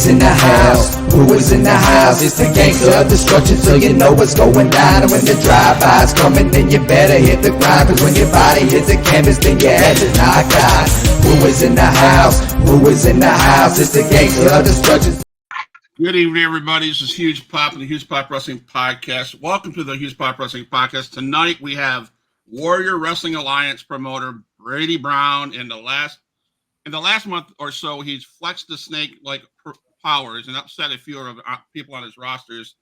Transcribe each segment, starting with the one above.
is in the house? Who is in the house? It's the gangster of destruction, so you know what's going down. And when the drive-by's coming, then you better hit the grind. Cause when your body hits the canvas, then your ass is knocked out. Who is in the house? Who is in the house? It's the gangster of destruction. Good evening, everybody. This is Huge Pop and the Huge Pop Wrestling Podcast. Welcome to the Huge Pop Wrestling Podcast. Tonight we have Warrior Wrestling Alliance promoter Brady Brown. In the last month or so, he's flexed the snake like powers and upset a few of people on his rosters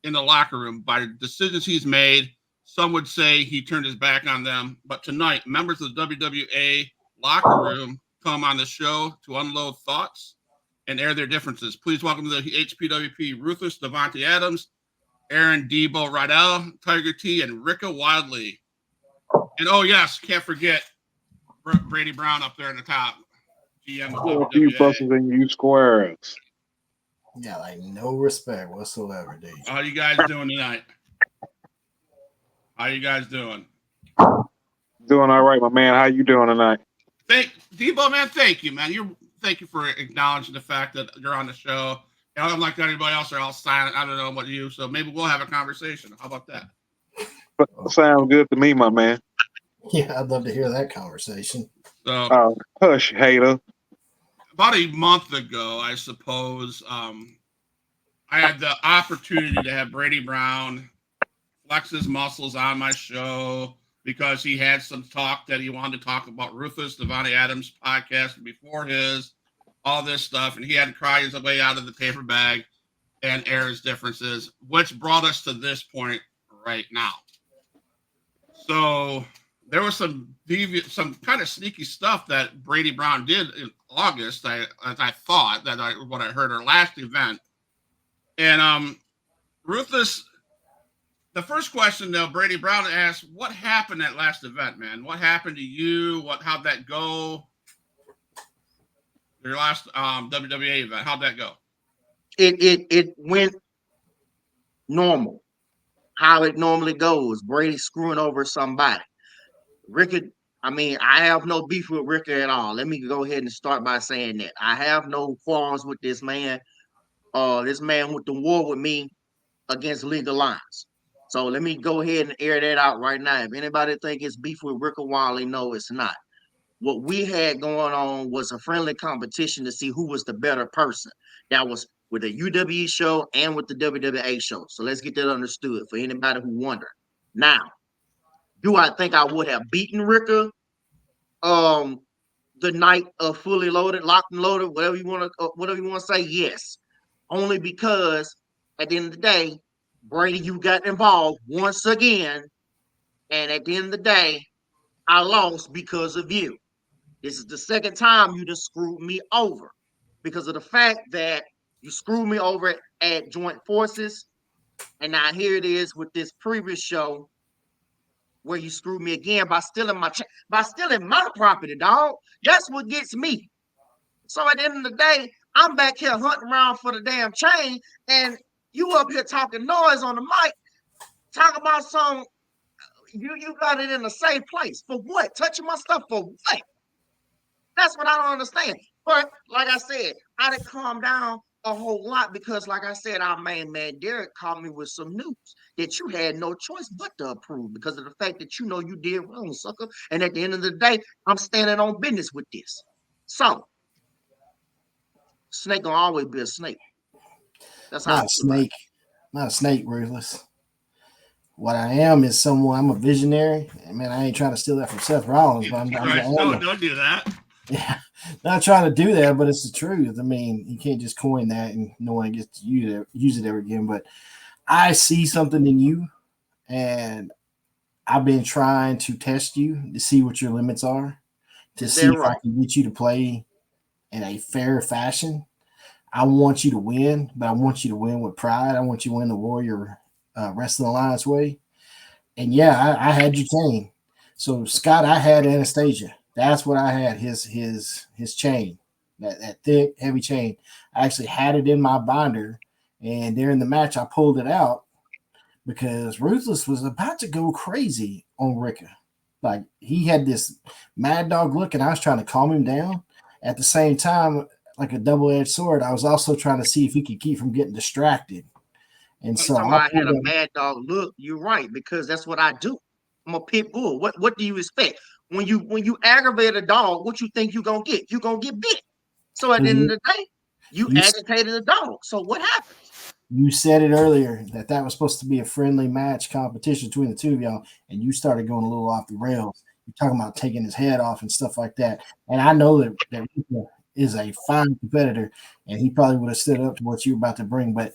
in the locker room by decisions he's made. Some would say he turned his back on them, but tonight members of the WWA locker room come on the show to unload thoughts and air their differences. Please welcome to the HPWP Ruthless DeVonté Adams, Aeron Deebo Rydael, Tiger T, and Rika Wildlee. And oh yes, can't forget Brady Brown up there in the top. GM of you buses and you squares. Yeah, like no respect whatsoever, dude. How you guys doing tonight? How you guys doing? Doing all right, my man. How you doing tonight? Deebo, man, thank you, man. Thank you for acknowledging the fact that you're on the show. I'm like anybody else, they're all silent. I don't know about you, so maybe we'll have a conversation. How about that? Sounds good to me, my man. Yeah, I'd love to hear that conversation. So, hush, hater. About a month ago, I suppose, I had the opportunity to have Brady Brown flex his muscles on my show because he had some talk that he wanted to talk about Ruthless DeVonté Adams podcast before his, all this stuff, and he had to cry his way out of the paper bag and air his differences, which brought us to this point right now. So there was some kind of sneaky stuff that Brady Brown did in August. What I heard our last event, and Ruthless. The first question, though, Brady Brown asked, "What happened at last event, man? What happened to you? How'd that go? Your last WWA event, how'd that go?" It went normal, how it normally goes. Brady screwing over somebody. Rika, I have no beef with Rika at all. Let me go ahead and start by saying that. I have no quarrels with this man. This man went to war with me against legal lines. So let me go ahead and air that out right now. If anybody think it's beef with Rika Wildlee, no, it's not. What we had going on was a friendly competition to see who was the better person. That was with the UWE show and with the WWA show. So let's get that understood for anybody who wonder. Now, do I think I would have beaten Rika the night of Fully Loaded, Locked and Loaded, whatever you want to say? Yes. Only because at the end of the day, Brady, you got involved once again, and at the end of the day, I lost because of you. This is the second time you just screwed me over because of the fact that you screwed me over at Joint Forces, and now here it is with this previous show where you screwed me again by stealing my property, dog. That's what gets me. So at the end of the day, I'm back here hunting around for the damn chain, and you up here talking noise on the mic, talking about some, you got it in a safe place. For what? Touching my stuff for what? That's what I don't understand. But like I said, I didn't calm down a whole lot because, like I said, our main man Derek called me with some news that you had no choice but to approve because of the fact that you did wrong, sucker. And at the end of the day, I'm standing on business with this. So, snake gonna always be a snake. That's how Not a snake, Ruthless. What I am is someone. I'm a visionary, and man, I ain't trying to steal that from Seth Rollins, but don't do that. Yeah, not trying to do that, but it's the truth. I mean, you can't just coin that and no one gets to use it ever again. But I see something in you, and I've been trying to test you to see what your limits are, to see if I can get you to play in a fair fashion. I want you to win, but I want you to win with pride. I want you to win the Warrior Wrestling Alliance way. And yeah, I had your chain. So Scott, I had Anastasia. That's what I had. His chain, that thick, heavy chain. I actually had it in my binder, and during the match, I pulled it out because Ruthless was about to go crazy on Rika. Like he had this mad dog look, and I was trying to calm him down. At the same time, like a double-edged sword. I was also trying to see if he could keep from getting distracted. And so I had a mad dog look. You're right, because that's what I do. I'm a pit bull. What do you expect? When you aggravate a dog, what you think you're gonna get? You're gonna get bit. So at the end of the day, you agitated a dog. So what happens? You said it earlier that was supposed to be a friendly match competition between the two of y'all, and you started going a little off the rails. You're talking about taking his head off and stuff like that. And I know that Rika is a fine competitor, and he probably would have stood up to what you were about to bring, but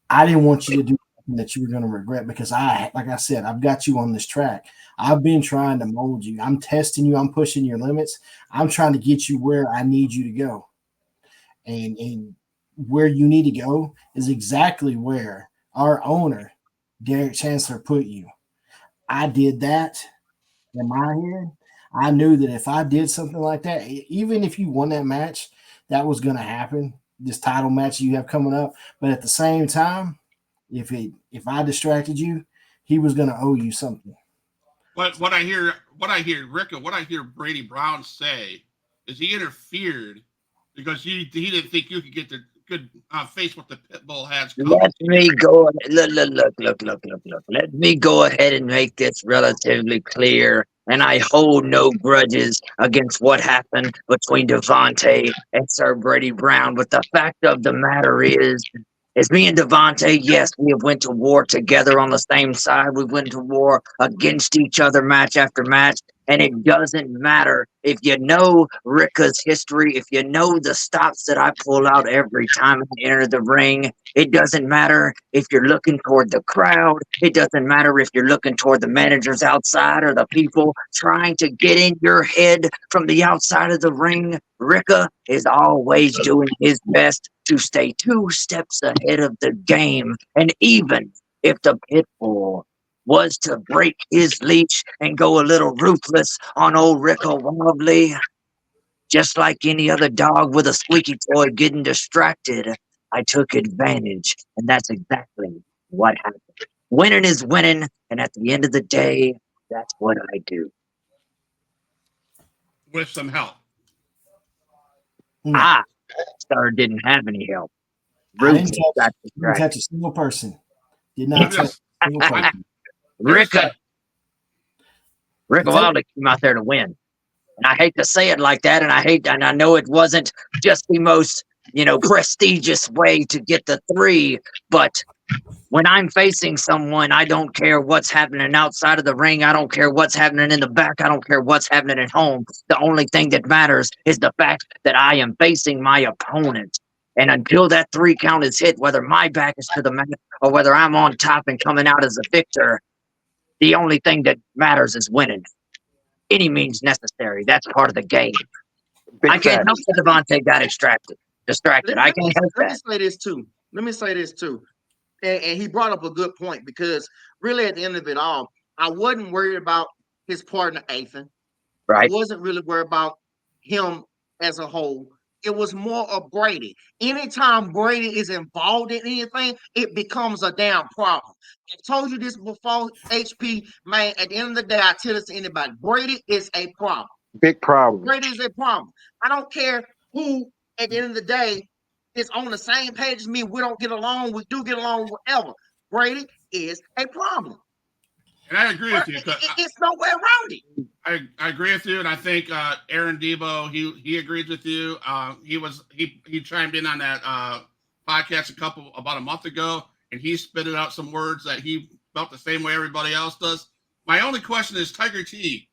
I didn't want you to do something that you were going to regret, because like I said, I've got you on this track. I've been trying to mold you. I'm testing you. I'm pushing your limits. I'm trying to get you where I need you to go. And where you need to go is exactly where our owner, Derek Chancellor, put you. I did that in my head. I knew that if I did something like that, even if you won that match, that was going to happen. This title match you have coming up, but at the same time, if I distracted you, he was going to owe you something. But what I hear, Rika, what I hear Brady Brown say is he interfered because he didn't think you could get the good face what the pit bull has. Let me go. Look. Let me go ahead and make this relatively clear. And I hold no grudges against what happened between DeVonté and Sir Brady Brown. But the fact of the matter is me and DeVonté, yes, we have went to war together on the same side. We went to war against each other match after match. And it doesn't matter if you know Rika's history, if you know the stops that I pull out every time I enter the ring. It doesn't matter if you're looking toward the crowd. It doesn't matter if you're looking toward the managers outside or the people trying to get in your head from the outside of the ring. Rika is always doing his best to stay 2 steps ahead of the game. And even if the pit bull was to break his leash and go a little ruthless on old Rika Wildlee, just like any other dog with a squeaky toy getting distracted, I took advantage, and that's exactly what happened. Winning is winning, and at the end of the day, that's what I do. With some help. Star didn't have any help. I didn't touch a single person. Did not touch a single person. Rika Wildlee came out there to win. And I hate to say it like that, and I know it wasn't just the most, prestigious way to get the 3, but when I'm facing someone, I don't care what's happening outside of the ring. I don't care what's happening in the back. I don't care what's happening at home. The only thing that matters is the fact that I am facing my opponent. And until that 3 count is hit, whether my back is to the mat or whether I'm on top and coming out as a victor, the only thing that matters is winning. Any means necessary. That's part of the game. I can't help that DeVonté got distracted. I can't help that. Let me say this too. And he brought up a good point, because really at the end of it all, I wasn't worried about his partner, Ethan. Right. I wasn't really worried about him as a whole. It was more of Brady. Anytime Brady is involved in anything, it becomes a damn problem. I've told you this before, HP, man. At the end of the day, I tell this to anybody. Brady is a problem. Big problem. Brady is a problem. I don't care who, at the end of the day, is on the same page as me. We don't get along. We do get along, whatever. Brady is a problem. And I agree with you. It's no way around it. I agree with you, and I think Aeron Deebo, he agrees with you. He chimed in on that podcast about a month ago, and he spit out some words that he felt the same way everybody else does. My only question is, Tiger T,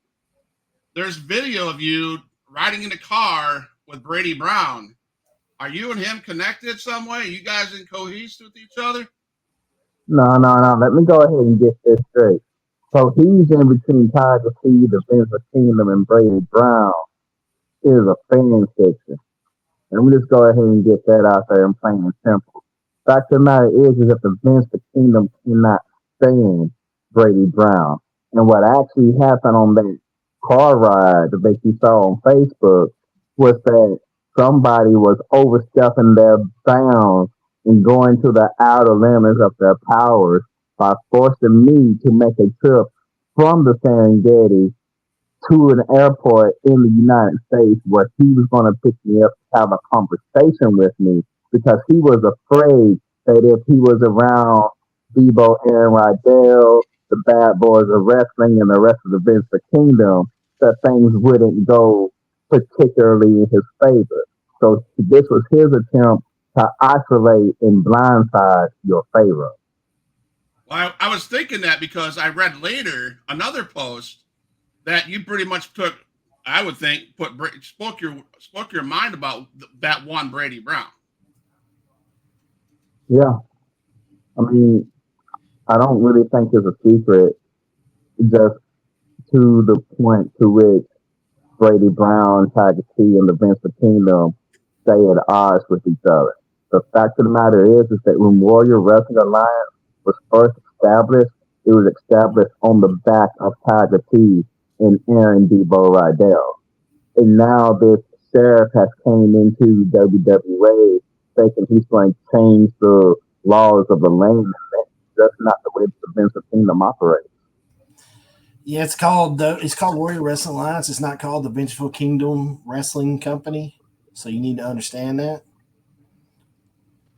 there's video of you riding in a car with Brady Brown. Are you and him connected some way? Are you guys in cohesion with each other? No. Let me go ahead and get this straight. So he's in between Tiger T, the Vince Kingdom, and Brady Brown. It is a fan fiction. And we just go ahead and get that out there and plain and simple. Fact of the matter is that the Vince Kingdom cannot stand Brady Brown. And what actually happened on that car ride that you saw on Facebook was that somebody was overstepping their bounds and going to the outer limits of their powers by forcing me to make a trip from the Serengeti to an airport in the United States where he was going to pick me up to have a conversation with me because he was afraid that if he was around Debo, Aeron Rydael, the bad boys of wrestling, and the rest of the Vince Kingdom, that things wouldn't go particularly in his favor. So this was his attempt to isolate and blindside your favor. Well, I was thinking that because I read later another post that you pretty much took, I would think, spoke your mind about that one Brady Brown. Yeah. I mean, I don't really think it's a secret, just to the point to which Brady Brown, Tiger T, and the Vince Kingdom stay at odds with each other. The fact of the matter is that when Warrior Wrestling Alliance was first established, it was established on the back of Tiger T and Aeron Deebo Rydael. And now this sheriff has came into WWA thinking he's going to change the laws of the land. That's not the way the Vince Kingdom operates. Yeah, it's called Warrior Wrestling Alliance. It's not called the Vengeful Kingdom Wrestling Company. So you need to understand that.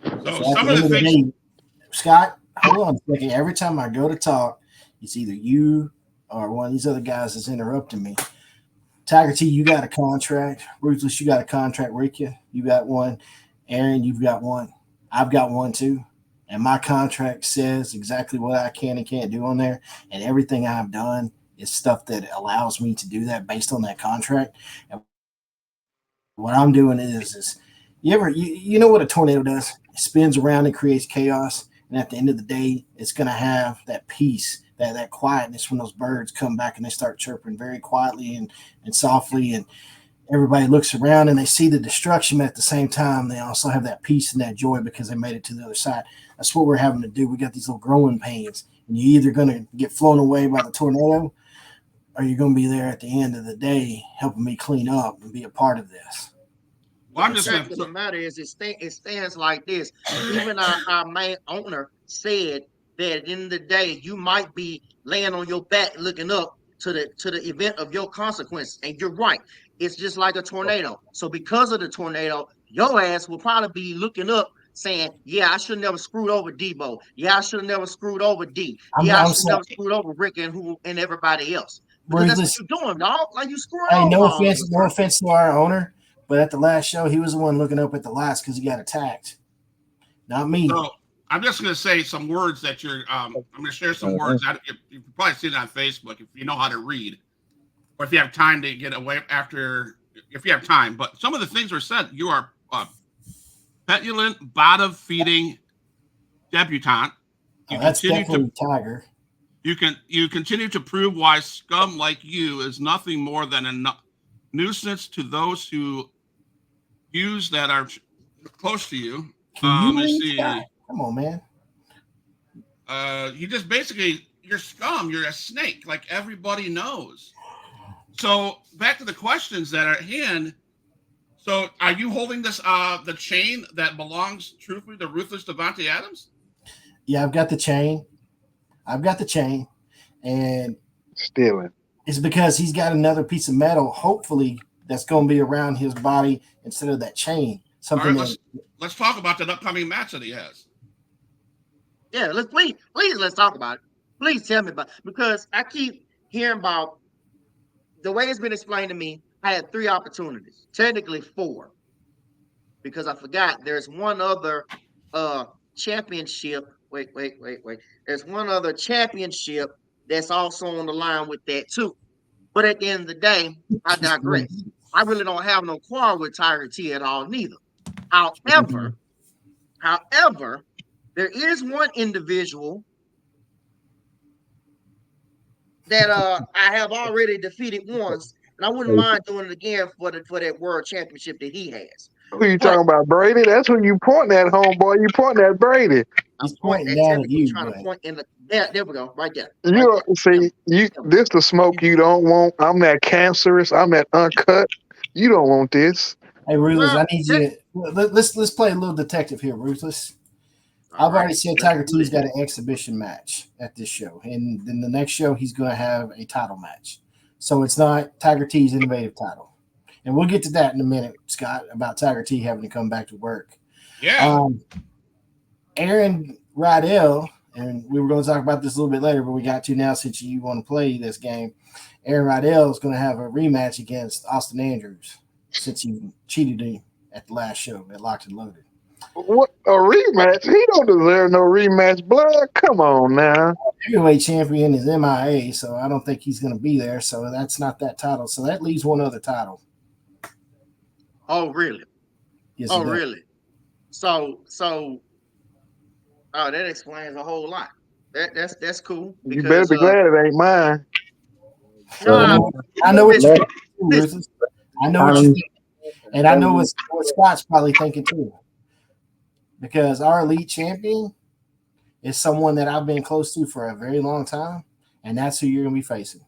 So some of the things, day, Scott, hold on a second. Every time I go to talk, it's either you or one of these other guys that's interrupting me. Tiger T, you got a contract. Ruthless, you got a contract. Rika, you got one. Aeron, you've got one. I've got one too. And my contract says exactly what I can and can't do on there. And everything I've done is stuff that allows me to do that based on that contract. And what I'm doing is you know what a tornado does? It spins around and creates chaos. And at the end of the day, it's going to have that peace, that quietness when those birds come back and they start chirping very quietly and softly. And everybody looks around and they see the destruction, but at the same time, they also have that peace and that joy because they made it to the other side. That's what we're having to do. We got these little growing pains, and you're either going to get flown away by the tornado or you're going to be there at the end of the day helping me clean up and be a part of this. well, I'm just The fact of the matter is, it stands like this. Even our main owner said that at the end of the day, you might be laying on your back looking up to the event of your consequences. And you're right. It's just like a tornado. So because of the tornado, your ass will probably be looking up saying, yeah, I should have never screwed over Debo. Yeah, I should have never screwed over D. Yeah, I should have never screwed over Rick and everybody else. Because that's what you're doing, dog. Like you screwing over. No offense to our owner, but at the last show, he was the one looking up at the last because he got attacked. Not me. So I'm just going to say some words that I'm going to share some words. You've probably seen it on Facebook if you know how to read, or if you have time to get away if you have time. But some of the things were said. You are petulant, bottom-feeding debutante. That's definitely Tiger. You continue to prove why scum like you is nothing more than a nuisance to those who use that are close to you. Let's see. Come on, man. You just basically, you're scum. You're a snake, like everybody knows. So back to the questions that are at hand. So are you holding this the chain that belongs truthfully to Ruthless DeVonté Adams? Yeah, I've got the chain. And Stealing. It's because he's got another piece of metal, hopefully, that's going to be around his body instead of that chain. Something. All right, let's talk about that upcoming match that he has. Yeah, please let's talk about it. Please tell me about it, because I keep hearing about the way it's been explained to me. I had 3 opportunities, technically 4, because I forgot there's one other championship. Wait. There's one other championship that's also on the line with that too. But at the end of the day, I digress. I really don't have no quarrel with Tiger T at all, neither. However, there is one individual that I have already defeated once, and I wouldn't mind doing it again for that world championship that he has. Who you talking about, Brady? That's who you pointing at, homeboy. You pointing at Brady. He's pointing down at you. Trying to point in the there we go, right there. This the smoke you don't want. I'm that cancerous. I'm that uncut. You don't want this. Hey, Ruthless, I need you to let's play a little detective here, Ruthless. I've already said Tiger T's got an exhibition match at this show, and then the next show he's going to have a title match. So it's not Tiger T's innovative title. And we'll get to that in a minute, Scott, about Tiger T having to come back to work. Yeah. Aeron Rydael, and we were going to talk about this a little bit later, but we got to now since you want to play this game. Aeron Rydael is going to have a rematch against Austin Andrews since he cheated him at the last show at Locked and Loaded. What a rematch? He don't deserve no rematch, blood. Come on now. Heavyweight champion is MIA, so I don't think he's going to be there. So that's not that title. So that leaves one other title. Oh, really? Yes, Oh, really? So, that explains a whole lot. That's cool. You better be glad it ain't mine. No, I know what you're thinking. I know what you're thinking. And I know what Scott's probably thinking too. Because our elite champion is someone that I've been close to for a very long time, and that's who you're going to be facing.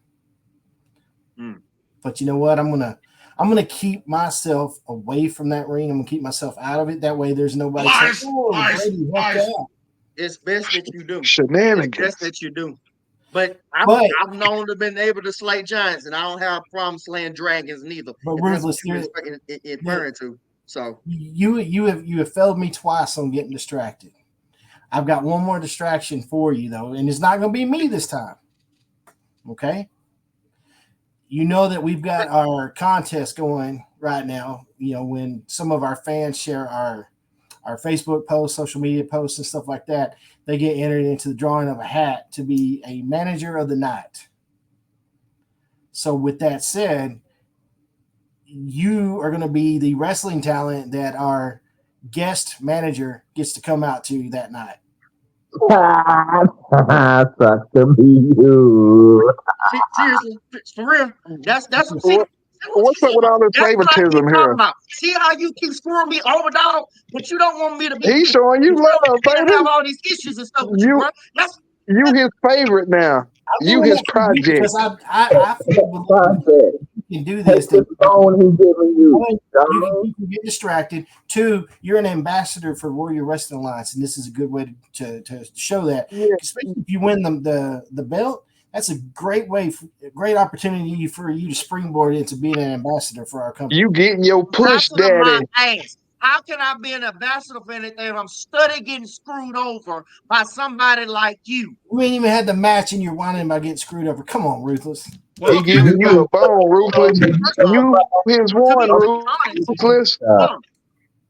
But you know what? I'm gonna keep myself away from that ring. I'm gonna keep myself out of it. That way, there's nobody saying, "Oh, it's best that you do. Shenanigans. It's best that you do. But I've known to been able to slay giants, and I don't have a problem slaying dragons neither. But Ruthless, so you have failed me twice on getting distracted. I've got one more distraction for you though, and it's not going to be me this time. Okay. You know that we've got our contest going right now. You know, when some of our fans share our Facebook posts, social media posts, and stuff like that, they get entered into the drawing of a hat to be a manager of the night. So with that said, you are going to be the wrestling talent that our guest manager gets to come out to that night. Sucks to be you. Seriously, for real. That's What's up with all this favoritism here? See how you keep screwing me over, dog? But you don't want me to be. He's showing you love, baby. Have all these issues and stuff with you, bro. You his favorite now. You his project. Because I feel you can do this. You can get distracted. Two, you're an ambassador for Warrior Wrestling Alliance, and this is a good way to show that. Yeah. Especially if you win the belt, that's a great opportunity for you to springboard into being an ambassador for our company. You getting your push, daddy. How can I be an ambassador for anything if I'm studying getting screwed over by somebody like you? You ain't even had the match and you're whining about getting screwed over. Come on, Ruthless. Well, he giving you a bone, Ruthless. You his one, Ruthless.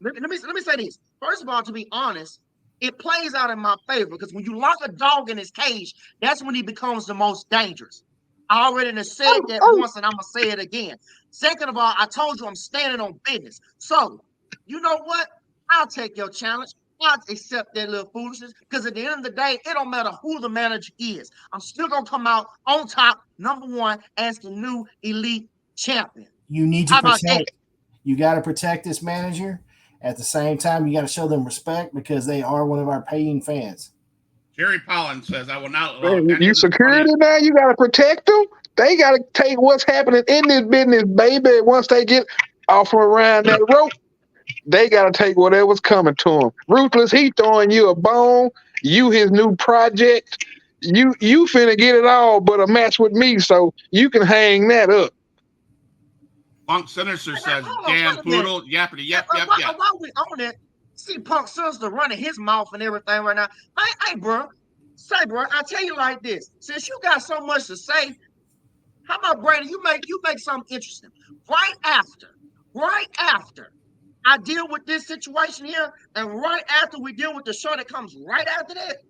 Let me say this. First of all, to be honest, it plays out in my favor because when you lock a dog in his cage, that's when he becomes the most dangerous. I already said that once, and I'm gonna say it again. Second of all, I told you I'm standing on business. So, you know what? I'll take your challenge. I'll accept that little foolishness because at the end of the day, it don't matter who the manager is. I'm still gonna come out on top, number one, as the new elite champion. You need to protect. You got to protect this manager. At the same time, you got to show them respect because they are one of our paying fans. Jerry Pollen says, "I will not." You security now. You got to protect them. They got to take what's happening in this business, baby. Once they get off around that rope, they got to take whatever's coming to them. Ruthless, he throwing you a bone. You his new project. You finna get it all, but a match with me, so you can hang that up. Punk Sinister says, "Damn poodle, yappity yap yap yap." While we on it, see Punk Sinister running his mouth and everything right now. Hey, bro, I tell you like this: since you got so much to say, how about Brady? You make something interesting. Right after I deal with this situation here, and right after we deal with the show that comes right after that,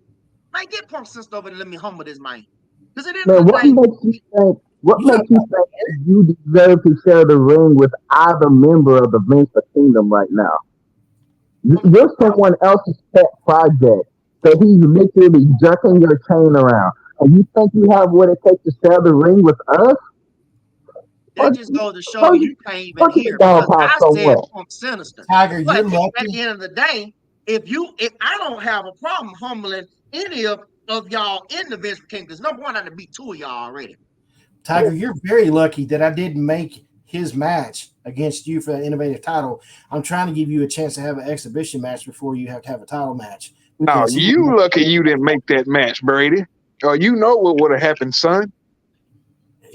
man, get Punk Sinister over and let me humble this man. Because it is what makes you think you deserve to share the ring with either member of the Vince Kingdom right now? You're someone else's pet project, so he's literally jerking your chain around. And you think you have what it takes to share the ring with us? That just goes to show you can't even hear. Because I said Punk Sinister. Tiger, but you're lucky. At the end of the day, if I don't have a problem humbling any of y'all in the Vince Kingdom, because number one, I done beat two of y'all already. Tiger, you're very lucky that I didn't make his match against you for the innovative title. I'm trying to give you a chance to have an exhibition match before you have to have a title match. No, you lucky you didn't make that match, Brady. Or you know what would have happened, son.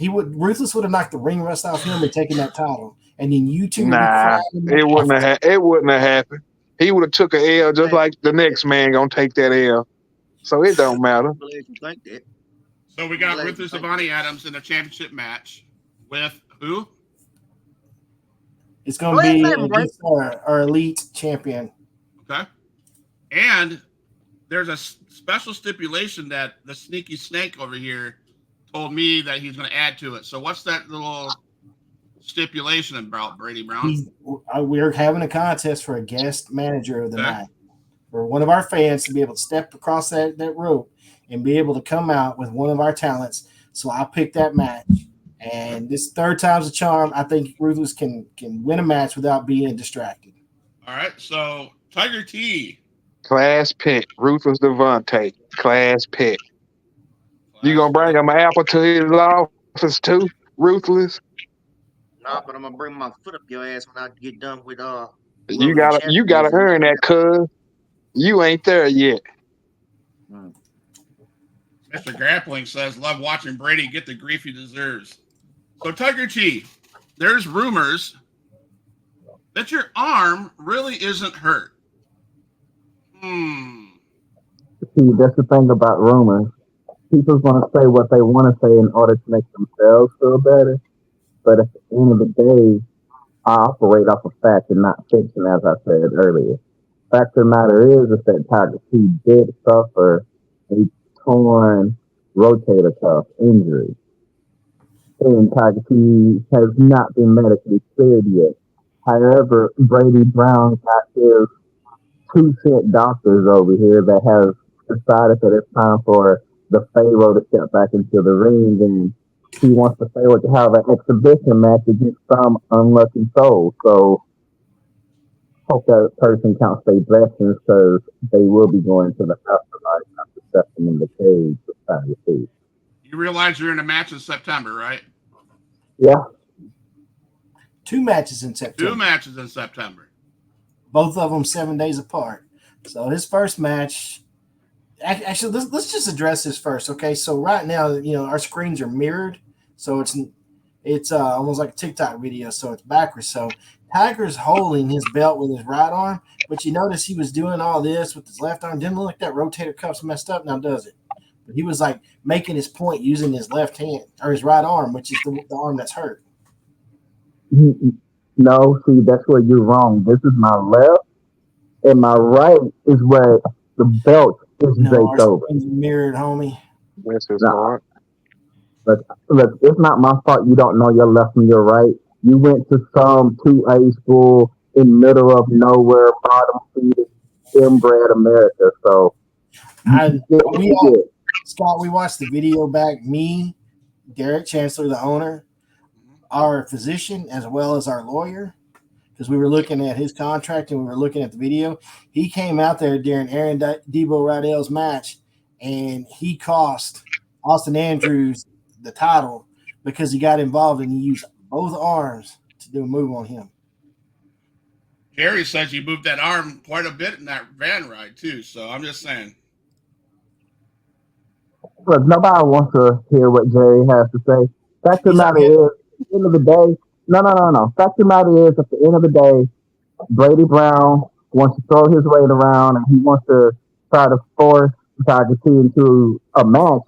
Ruthless would have knocked the ring rust off him and taken that title, and then you two would be Nah, crying. it wouldn't have happened. He would have took an L just like the next man gonna take that L. So it don't matter. I'm glad you think that. So we got Ruthless DeVonté Adams in a championship match with who? It's going to be against our elite champion. Okay. And there's a special stipulation that the sneaky snake over here told me that he's going to add to it. So what's that little stipulation about, Brady Brown? We're having a contest for a guest manager of the night. For one of our fans to be able to step across that rope and be able to come out with one of our talents. So I picked that match. And this third time's a charm. I think Ruthless can win a match without being distracted. All right. So Tiger T. Class pick. Ruthless DeVonté. Class pick. You gonna bring him an apple to his office too? Ruthless? Nah, but I'm gonna bring my foot up your ass when I get done with You gotta earn that, cuz you ain't there yet. Mr. Grappling says, love watching Brady get the grief he deserves. So Tiger T, there's rumors that your arm really isn't hurt. See, that's the thing about rumors. People's gonna say what they want to say in order to make themselves feel better. But at the end of the day, I operate off of fact and not fiction, as I said earlier. Fact of the matter is that Tiger T did suffer a torn rotator cuff injury. And Tiger T has not been medically cleared yet. However, Brady Brown got his 2 cent doctors over here that have decided that it's time for the Pharaoh to step back into the ring, and he wants the Pharaoh to have an exhibition match against some unlucky soul. So hope that person counts their blessings, because they will be going to the afterlife after stepping in the cage with Tiger T. You realize you're in a match in September, right? Yeah. 2 matches in September. 2 matches in September. Both of them 7 days apart. So his first match. Actually, let's just address this first, okay? So right now, our screens are mirrored, so it's almost like a TikTok video, so it's backwards. So Tiger's holding his belt with his right arm, but you notice he was doing all this with his left arm. Didn't look like that rotator cuff's messed up now, does it? But he was like making his point using his left hand or his right arm, which is the arm that's hurt. No, see, that's where you're wrong. This is my left, and my right is where the belt is draped over. Mirrored, homie. This is hard. Look, it's not my fault you don't know your left from your right. You went to some 2A school in middle of nowhere, bottom feeding, inbred America. So Scott, we watched the video back. Me, Derek Chancellor, the owner, our physician, as well as our lawyer, because we were looking at his contract and we were looking at the video. He came out there during Aeron Deebo Rydael's match, and he cost Austin Andrews the title because he got involved and he used both arms to do a move on him. Jerry says you moved that arm quite a bit in that van ride too, so I'm just saying. Look, nobody wants to hear what Jerry has to say. Fact of the matter is, at the end of the day, no. Fact of the matter is, at the end of the day, Brady Brown wants to throw his weight around and he wants to try to force Tiger T into a match.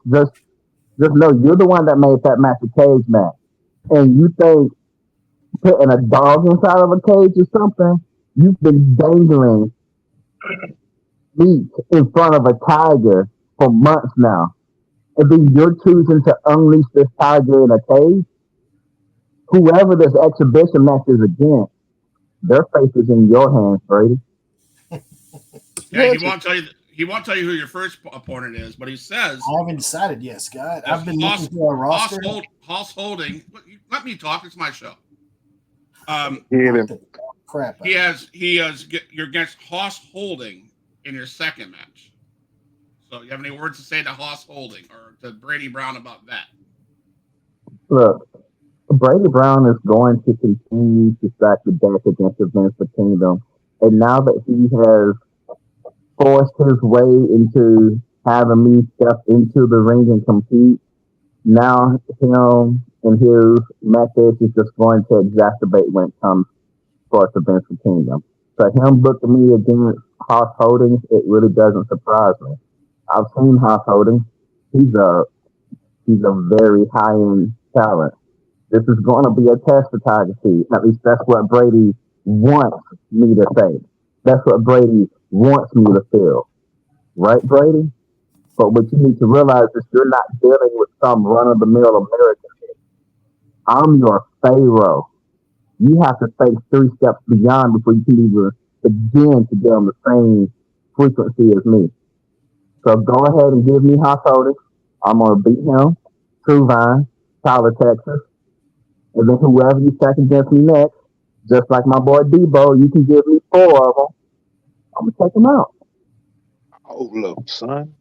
Just know you're the one that made that match a cage match. And you think putting a dog inside of a cage or something, you've been dangling meat in front of a tiger for months now. And then you're choosing to unleash this tiger in a cage. Whoever this exhibition match is against, their fate is in your hands, Brady. Yeah, he won't tell you. He won't tell you who your first opponent is, but he says I haven't decided yet, Scott. I've been looking through our roster. Hoss Holding. Let me talk. It's my show. Crap. He has. You're against Hoss Holding in your second match. So, you have any words to say to Hoss Holding or to Brady Brown about that? Look, Brady Brown is going to continue to stack the deck against the Vince Kingdom, and now that he has forced his way into having me step into the ring and compete, now him and his methods is just going to exacerbate when it comes towards the Vincent Kingdom. So him booking me against Hoss Holdings, it really doesn't surprise me. I've seen Hoss Holdings. He's a very high end talent. This is going to be a test for Tiger T. At least that's what Brady wants me to say. That's what Brady wants me to feel. Right, Brady? But what you need to realize is you're not dealing with some run-of-the-mill American. I'm your Pharaoh. You have to think 3 steps beyond before you can even begin to get on the same frequency as me. So go ahead and give me Hoss Holdings. I'm going to beat him, True Vine, Tyler, Texas. And then whoever you stack against me next, just like my boy Deebo, you can give me 4 of them. I'm going to take them out. Oh, look, son.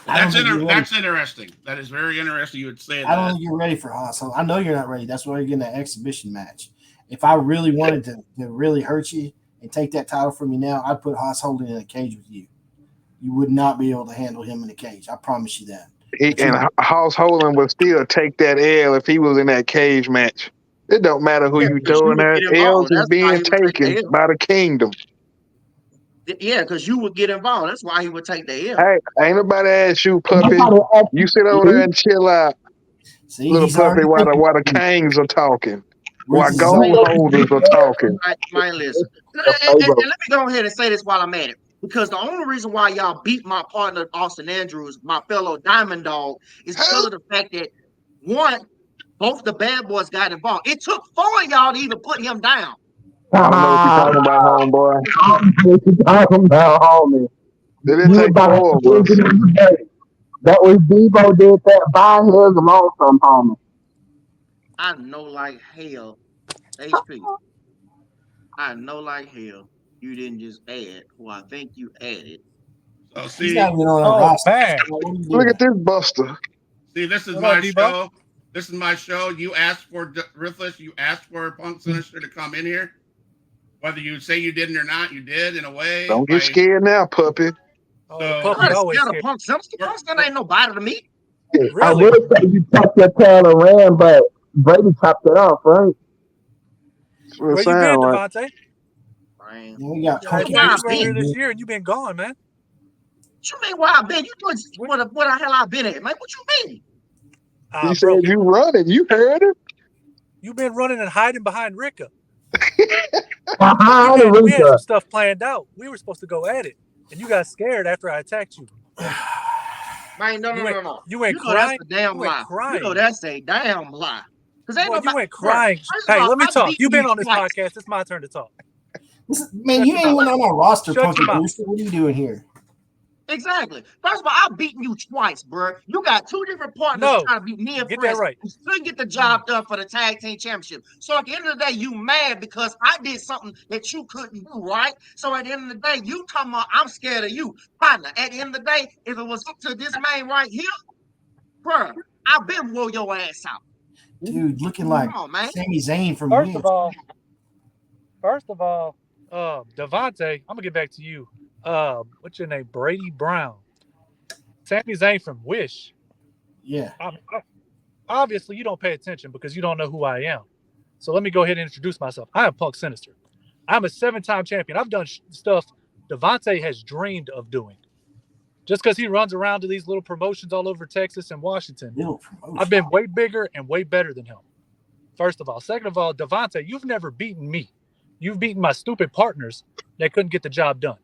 That's interesting. That is very interesting. You would say that. I don't think you're ready for Hoss. I know you're not ready. That's why you're getting that exhibition match. If I really wanted to really hurt you and take that title from you now, I'd put Hoss Holding in a cage with you. You would not be able to handle him in a cage. I promise you that. And Hoss Holding would still take that L if he was in that cage match. It don't matter who you doing that. L's is being taken by the Kingdom. Yeah, because you would get involved. That's why he would take the L. Hey, ain't nobody asked you, puppy. You sit over there and chill out. See, little puppy, while the Kings are talking. While gold holders are talking. Man, listen. And let me go ahead and say this while I'm at it. Because the only reason why y'all beat my partner, Austin Andrews, my fellow Diamond Dog, is because of the fact that, one, both the bad boys got involved. It took 4 of y'all to even put him down. I don't know what you're talking about, homeboy. What you talking about, homie? Did it take 4 of us? That was Deebo did that by his alone from homie. I know like hell, HP. I know like hell you didn't just add who I think you added. So see, man. Look at this buster. See, this is my show. This is my show. You asked for Ruthless. You asked for Punk Sinister to come in here. Whether you say you didn't or not, you did in a way. Don't get scared now, puppy. So, I'm always scared of Punk Sinister. Punk Sinister ain't nobody to me. Really? I would say you chopped your tail and ran, but Brady chopped it off, right? Where you been, DeVonté? We got earlier this year, and you've been gone, man. What you mean? Where I been? You doing what the hell I been at, man? What you mean? He said you running. You heard him. You've been running and hiding behind Rika. We had some stuff planned out. We were supposed to go at it, and you got scared after I attacked you. Man, no. You went crying. That's a damn lie. Crying. You know that's a damn lie. You went crying. Hey, let me talk. You've been on this podcast. It's my turn to talk. Man, you ain't even on our roster, Punky Brewster. What are you doing here? Exactly. First of all, I've beaten you twice, bro. You got 2 different partners trying to beat me and Chris. Right. You couldn't get the job done for the tag team championship. So at the end of the day, you mad because I did something that you couldn't do, right? So at the end of the day, you talking about I'm scared of you, partner. At the end of the day, if it was up to this man right here, bro, I've been blow your ass out. Dude, looking like Sami Zayn from First of all, DeVonté, I'm gonna get back to you. What's your name? Brady Brown. Sami Zayn from Wish. Yeah. Obviously, you don't pay attention because you don't know who I am. So let me go ahead and introduce myself. I am Punk Sinister. I'm a 7-time champion. I've done stuff DeVonté has dreamed of doing. Just because he runs around to these little promotions all over Texas and Washington, I've been way bigger and way better than him. First of all. Second of all, DeVonté, you've never beaten me. You've beaten my stupid partners that couldn't get the job done.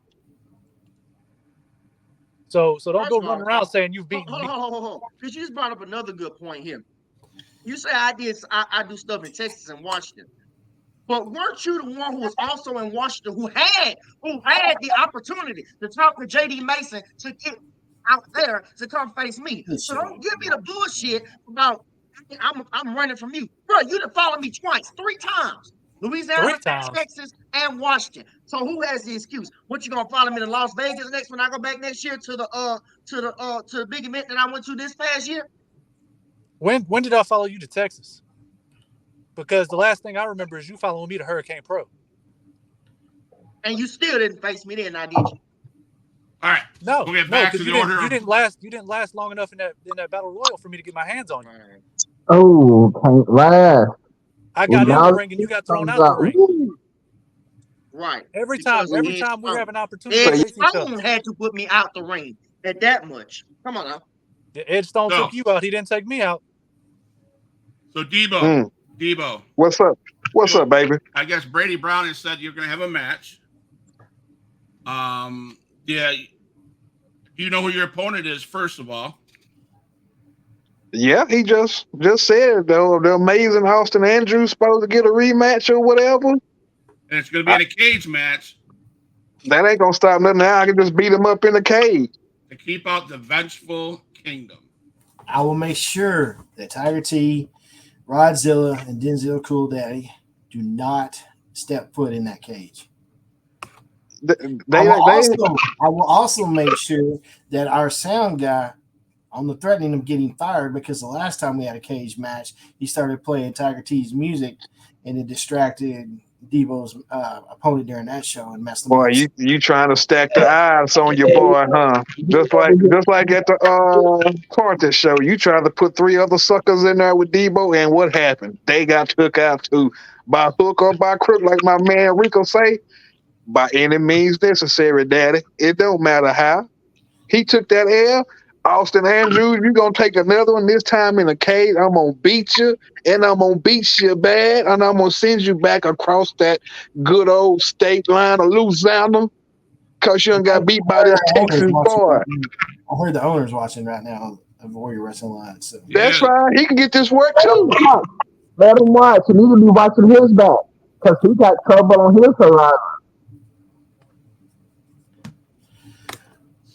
So don't go running around saying you've beaten me. Because you just brought up another good point here. You say I do stuff in Texas and Washington. But weren't you the one who was also in Washington who had the opportunity to talk to JD Mason to get out there to come face me? So don't give me the bullshit about I'm running from you. Bro, you done followed me twice, 3 times. Louisiana, Texas, and Washington. So who has the excuse? What, you gonna follow me to Las Vegas next when I go back next year to the big event that I went to this past year? When did I follow you to Texas? Because the last thing I remember is you following me to Hurricane Pro. And you still didn't face me then, now did you? All right. No, We'll get no, back because to you the didn't. order. You didn't last long enough in that battle royal for me to get my hands on you. Oh, can't last. I got in Now the ring and you got thrown comes out the out. ring. Ooh. Right. Every Because time of we Ed have an Stone. opportunity Ed to face each Stone other. had to put me out the ring at that much. Come on now. Ed Stone So- took you out. He didn't take me out. So Deebo, What's up? What's up, baby? I guess Brady Brown has said you're going to have a match. Yeah. Do you know who your opponent is, first of all? Yeah, he just said the amazing Austin Andrews supposed to get a rematch or whatever. And it's going to be in a cage match That ain't gonna stop nothing. Now I can just beat him up in the cage. to keep out the Vengeful Kingdom. I will make sure that Tiger T, Rodzilla, and Denzel Cool Daddy do not step foot in that cage. I will also make sure that our sound guy, I'm not threatening him getting fired because the last time we had a cage match, he started playing Tiger T's music and it distracted Deebo's opponent during that show and messed him Boy, up. you trying to stack the odds on your boy, huh? Just like at the Carter show, you tried to put 3 other suckers in there with Deebo, and what happened? They got took out too, by hook or by crook, like my man Rico say. By any means necessary, daddy. It don't matter how. He took that L. Austin Andrews, you going to take another one, this time in a cage. I'm going to beat you, and I'm going to beat you bad, and I'm going to send you back across that good old state line of Louisiana because you done got beat by this Texas boy. I heard the owner's watching right now of Warrior Wrestling Line. So. That's fine. He can get this work too. Let him watch. He need to be watching his back because he got trouble on his horizon.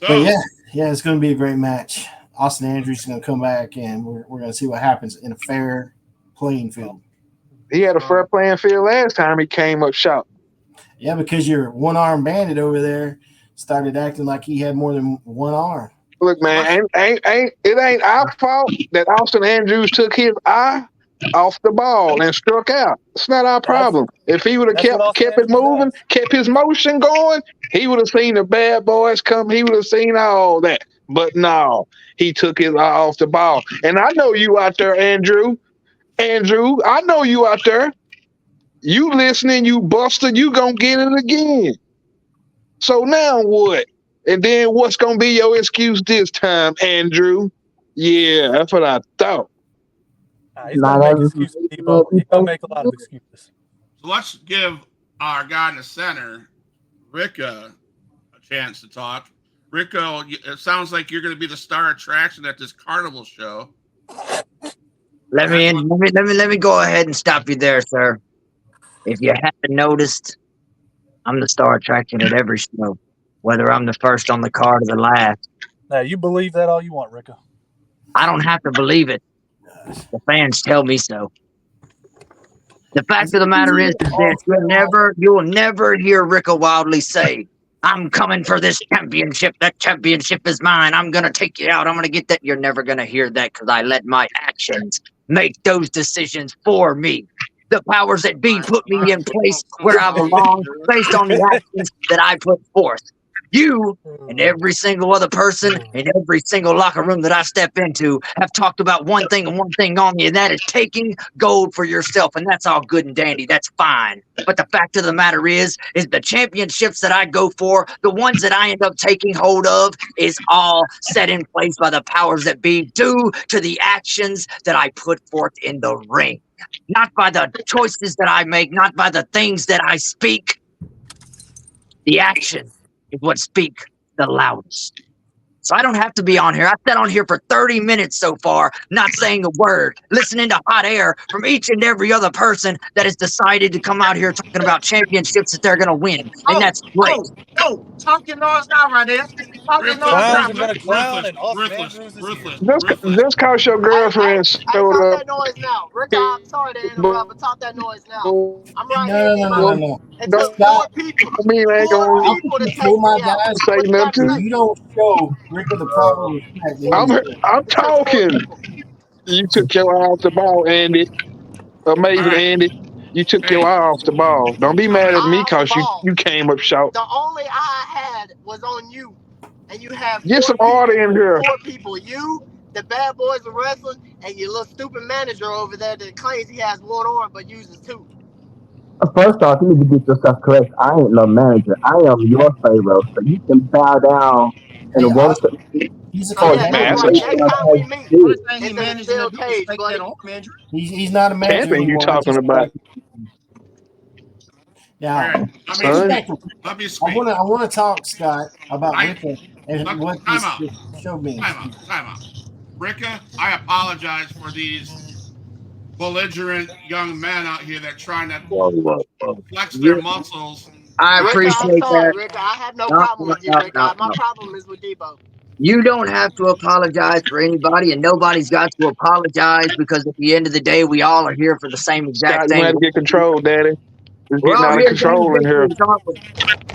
But yeah, it's going to be a great match. Austin Andrews is going to come back, and we're going to see what happens in a fair playing field. He had a fair playing field last time he came up short. Yeah, because your one-arm bandit over there started acting like he had more than one arm. Look, man, it ain't our fault that Austin Andrews took his eye off the ball and struck out. It's not our problem. If he would have kept it moving, kept his motion going, he would have seen the bad boys come. He would have seen all that. But no, he took his eye off the ball. And I know you out there, Andrew. Andrew, I know you out there. You listening, you buster, you gonna get it again. So now what? And then what's gonna be your excuse this time, Andrew? Yeah, that's what I thought. He's gonna make excuses, Deebo. He's gonna make a lot of excuses. So let's give our guy in the center, Rika, a chance to talk. Rika, it sounds like you're going to be the star attraction at this carnival show. Let me go ahead and stop you there, sir. If you haven't noticed, I'm the star attraction at every show, whether I'm the first on the card or the last. Now, you believe that all you want, Rika. I don't have to believe it. The fans tell me so. The fact of the matter is this: you'll never hear Rika Wildlee say, "I'm coming for this championship. That championship is mine. I'm gonna take you out. I'm gonna get that." You're never gonna hear that because I let my actions make those decisions for me. The powers that be put me in place where I belong based on the actions that I put forth. You and every single other person in every single locker room that I step into have talked about one thing and one thing only, and that is taking gold for yourself. And that's all good and dandy. That's fine. But the fact of the matter is the championships that I go for, the ones that I end up taking hold of, is all set in place by the powers that be due to the actions that I put forth in the ring. Not by the choices that I make, not by the things that I speak. The action is what speak the loudest. So I don't have to be on here. I've been on here for 30 minutes so far, not saying a word, listening to hot air from each and every other person that has decided to come out here talking about championships that they're going to win. And that's great. Talk your noise now, right there. Talk your noise now. Just cause your girlfriend showed up. That noise now. Rika, I'm sorry to interrupt, but talk that noise now. I'm right here. No. It took 4 people. I mean, I ain't Four people to take me out. say nothing. You don't show Rika the proper respect. I'm talking. You took your eye off the ball, Andy. Amazing, Andy. You took your eye off the ball. Don't be mad at me because you came up short. The only eye I had was on you. and you have Get some order in here. 4 people, you, the bad boys of wrestling, and your little stupid manager over there that claims he has 1 arm but uses 2. First off, you need to get yourself correct. I ain't no manager. I am your Pharaoh, so you can bow down Hey, and worship me. he's a Oh yeah, Man, that's that's right. a Next time we meet, The only thing he it's in a managing to steel do is cage, fake buddy. that arm injury. he's not a manager champion you anymore. talking about. Now, All right, Son. let me I speak. want to talk, Scott, about I- Rika and what Time this out. show means. Time out. Rika, I apologize for these belligerent young men out here that trying to flex their muscles. I Rika, I'm appreciate sorry, that. Rika. I have no No, problem no, with you, no, Rika. no, My no. problem is with Deebo. You don't have to apologize for anybody, and nobody's got to apologize because at the end of the day, we all are here for the same exact Scott, you thing. have to get control, Daddy. It's We're getting all out of here to gain control in here. victories, aren't we?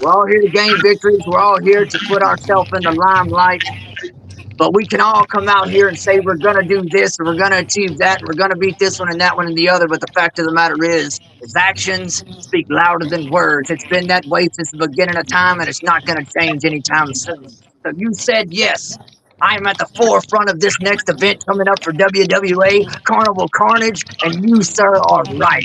We're all here to gain victories. We're all here to put ourselves in the limelight. But we can all come out here and say we're going to do this and we're going to achieve that and we're going to beat this one and that one and the other. But the fact of the matter is actions speak louder than words. It's been that way since the beginning of time and it's not going to change anytime soon. So you said yes. I am at the forefront of this next event coming up for WWA Carnival Carnage, and you, sir, are right.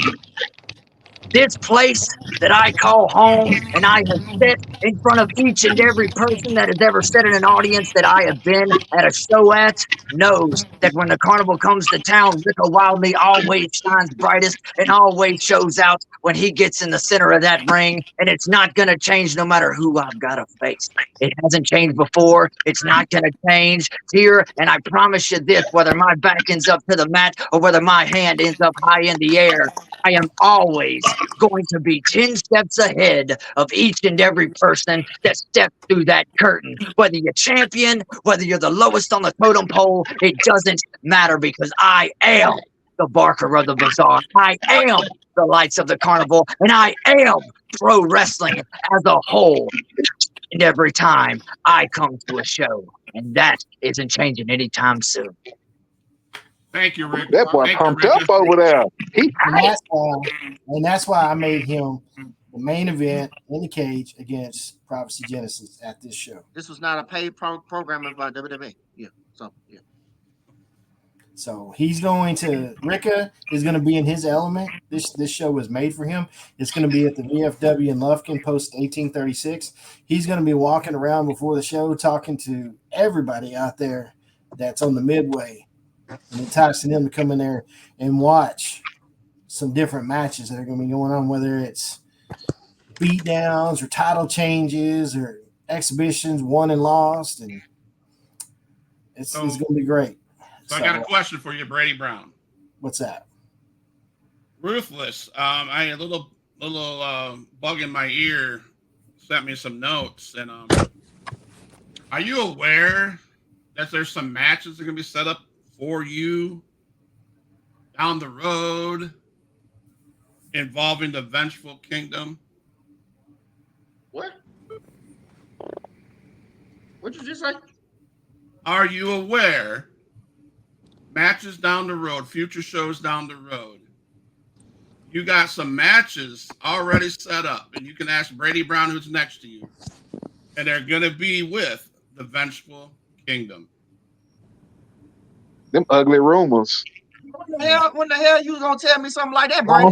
This place that I call home, and I have sat in front of each and every person that has ever sat in an audience that I have been at a show at, knows that when the carnival comes to town, Rika Wildlee always shines brightest and always shows out when he gets in the center of that ring, and it's not going to change no matter who I've got to face. It hasn't changed before. It's not going to change here, and I promise you this, whether my back ends up to the mat or whether my hand ends up high in the air, I am always going to be 10 steps ahead of each and every person that steps through that curtain. Whether you're champion, whether you're the lowest on the totem pole, it doesn't matter because I am the Barker of the Bazaar. I am the lights of the carnival, and I am pro wrestling as a whole. And every time I come to a show, and that isn't changing anytime soon. Thank you, Rick. That boy Thank pumped you, up Rika. over there. He And that's why I made him the main event in the cage against Prophecy Genesis at this show. This was not a paid program by WWE. Yeah. So yeah. So he's going to Rika is going to be in his element. This show was made for him. It's going to be at the VFW in Lufkin post 1836. He's going to be walking around before the show talking to everybody out there that's on the midway and enticing them to come in there and watch some different matches that are going to be going on, whether it's beatdowns or title changes or exhibitions won and lost, and it's going to be great. So I got a question for you, Brady Brown. What's that? Ruthless. I had a little bug in my ear sent me some notes, and are you aware that there's some matches that are going to be set up for you down the road involving the Vengeful Kingdom? What? What'd you just say? Are you aware matches down the road, future shows down the road? You got some matches already set up, and you can ask Brady Brown who's next to you, and they're going to be with the Vengeful Kingdom. them ugly rumors. When the hell you gonna tell me something like that, Brady?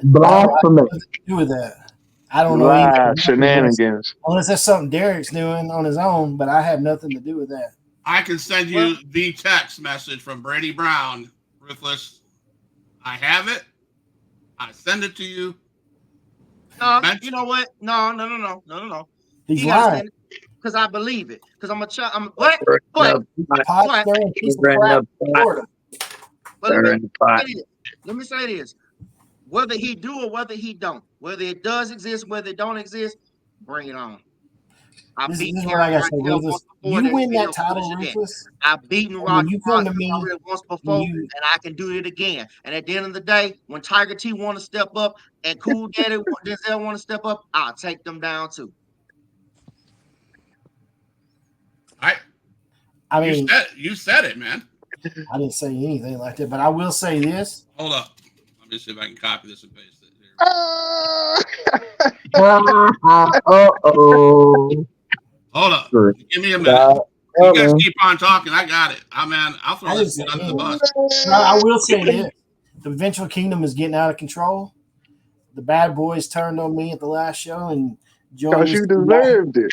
Blasphemy. Do with that. I don't know Live anything. shenanigans. Unless that's something Derek's doing on his own, but I have nothing to do with that. I can send you the text message from Brady Brown, Ruthless. I have it. I send it to you. You know what? No. He's lying. Because I believe it. Because I'm what? Pot stirring piece of crap, Florida. Let me say this. Whether he do or whether he don't, whether it does exist, whether it don't exist, bring it on. This is what I got to say, Ruthless. You win that title, Ruthless. I've beaten Roger you come to me once before, and I can do it again. And at the end of the day, when Tiger T want to step up and Cool Daddy Denzel want to step up, I'll take them down too. I mean, you said it, man. I didn't say anything like that, but I will say this. Hold up. Let me see if I can copy this and paste it. Hold up. Sure. Give me a minute. Yeah, You guys man. keep on talking. I got it. I'll throw I this just shit under the saying. bus. I will say this: the Vengeful Kingdom is getting out of control. The bad boys turned on me at the last show and joined Because us. you deserved it.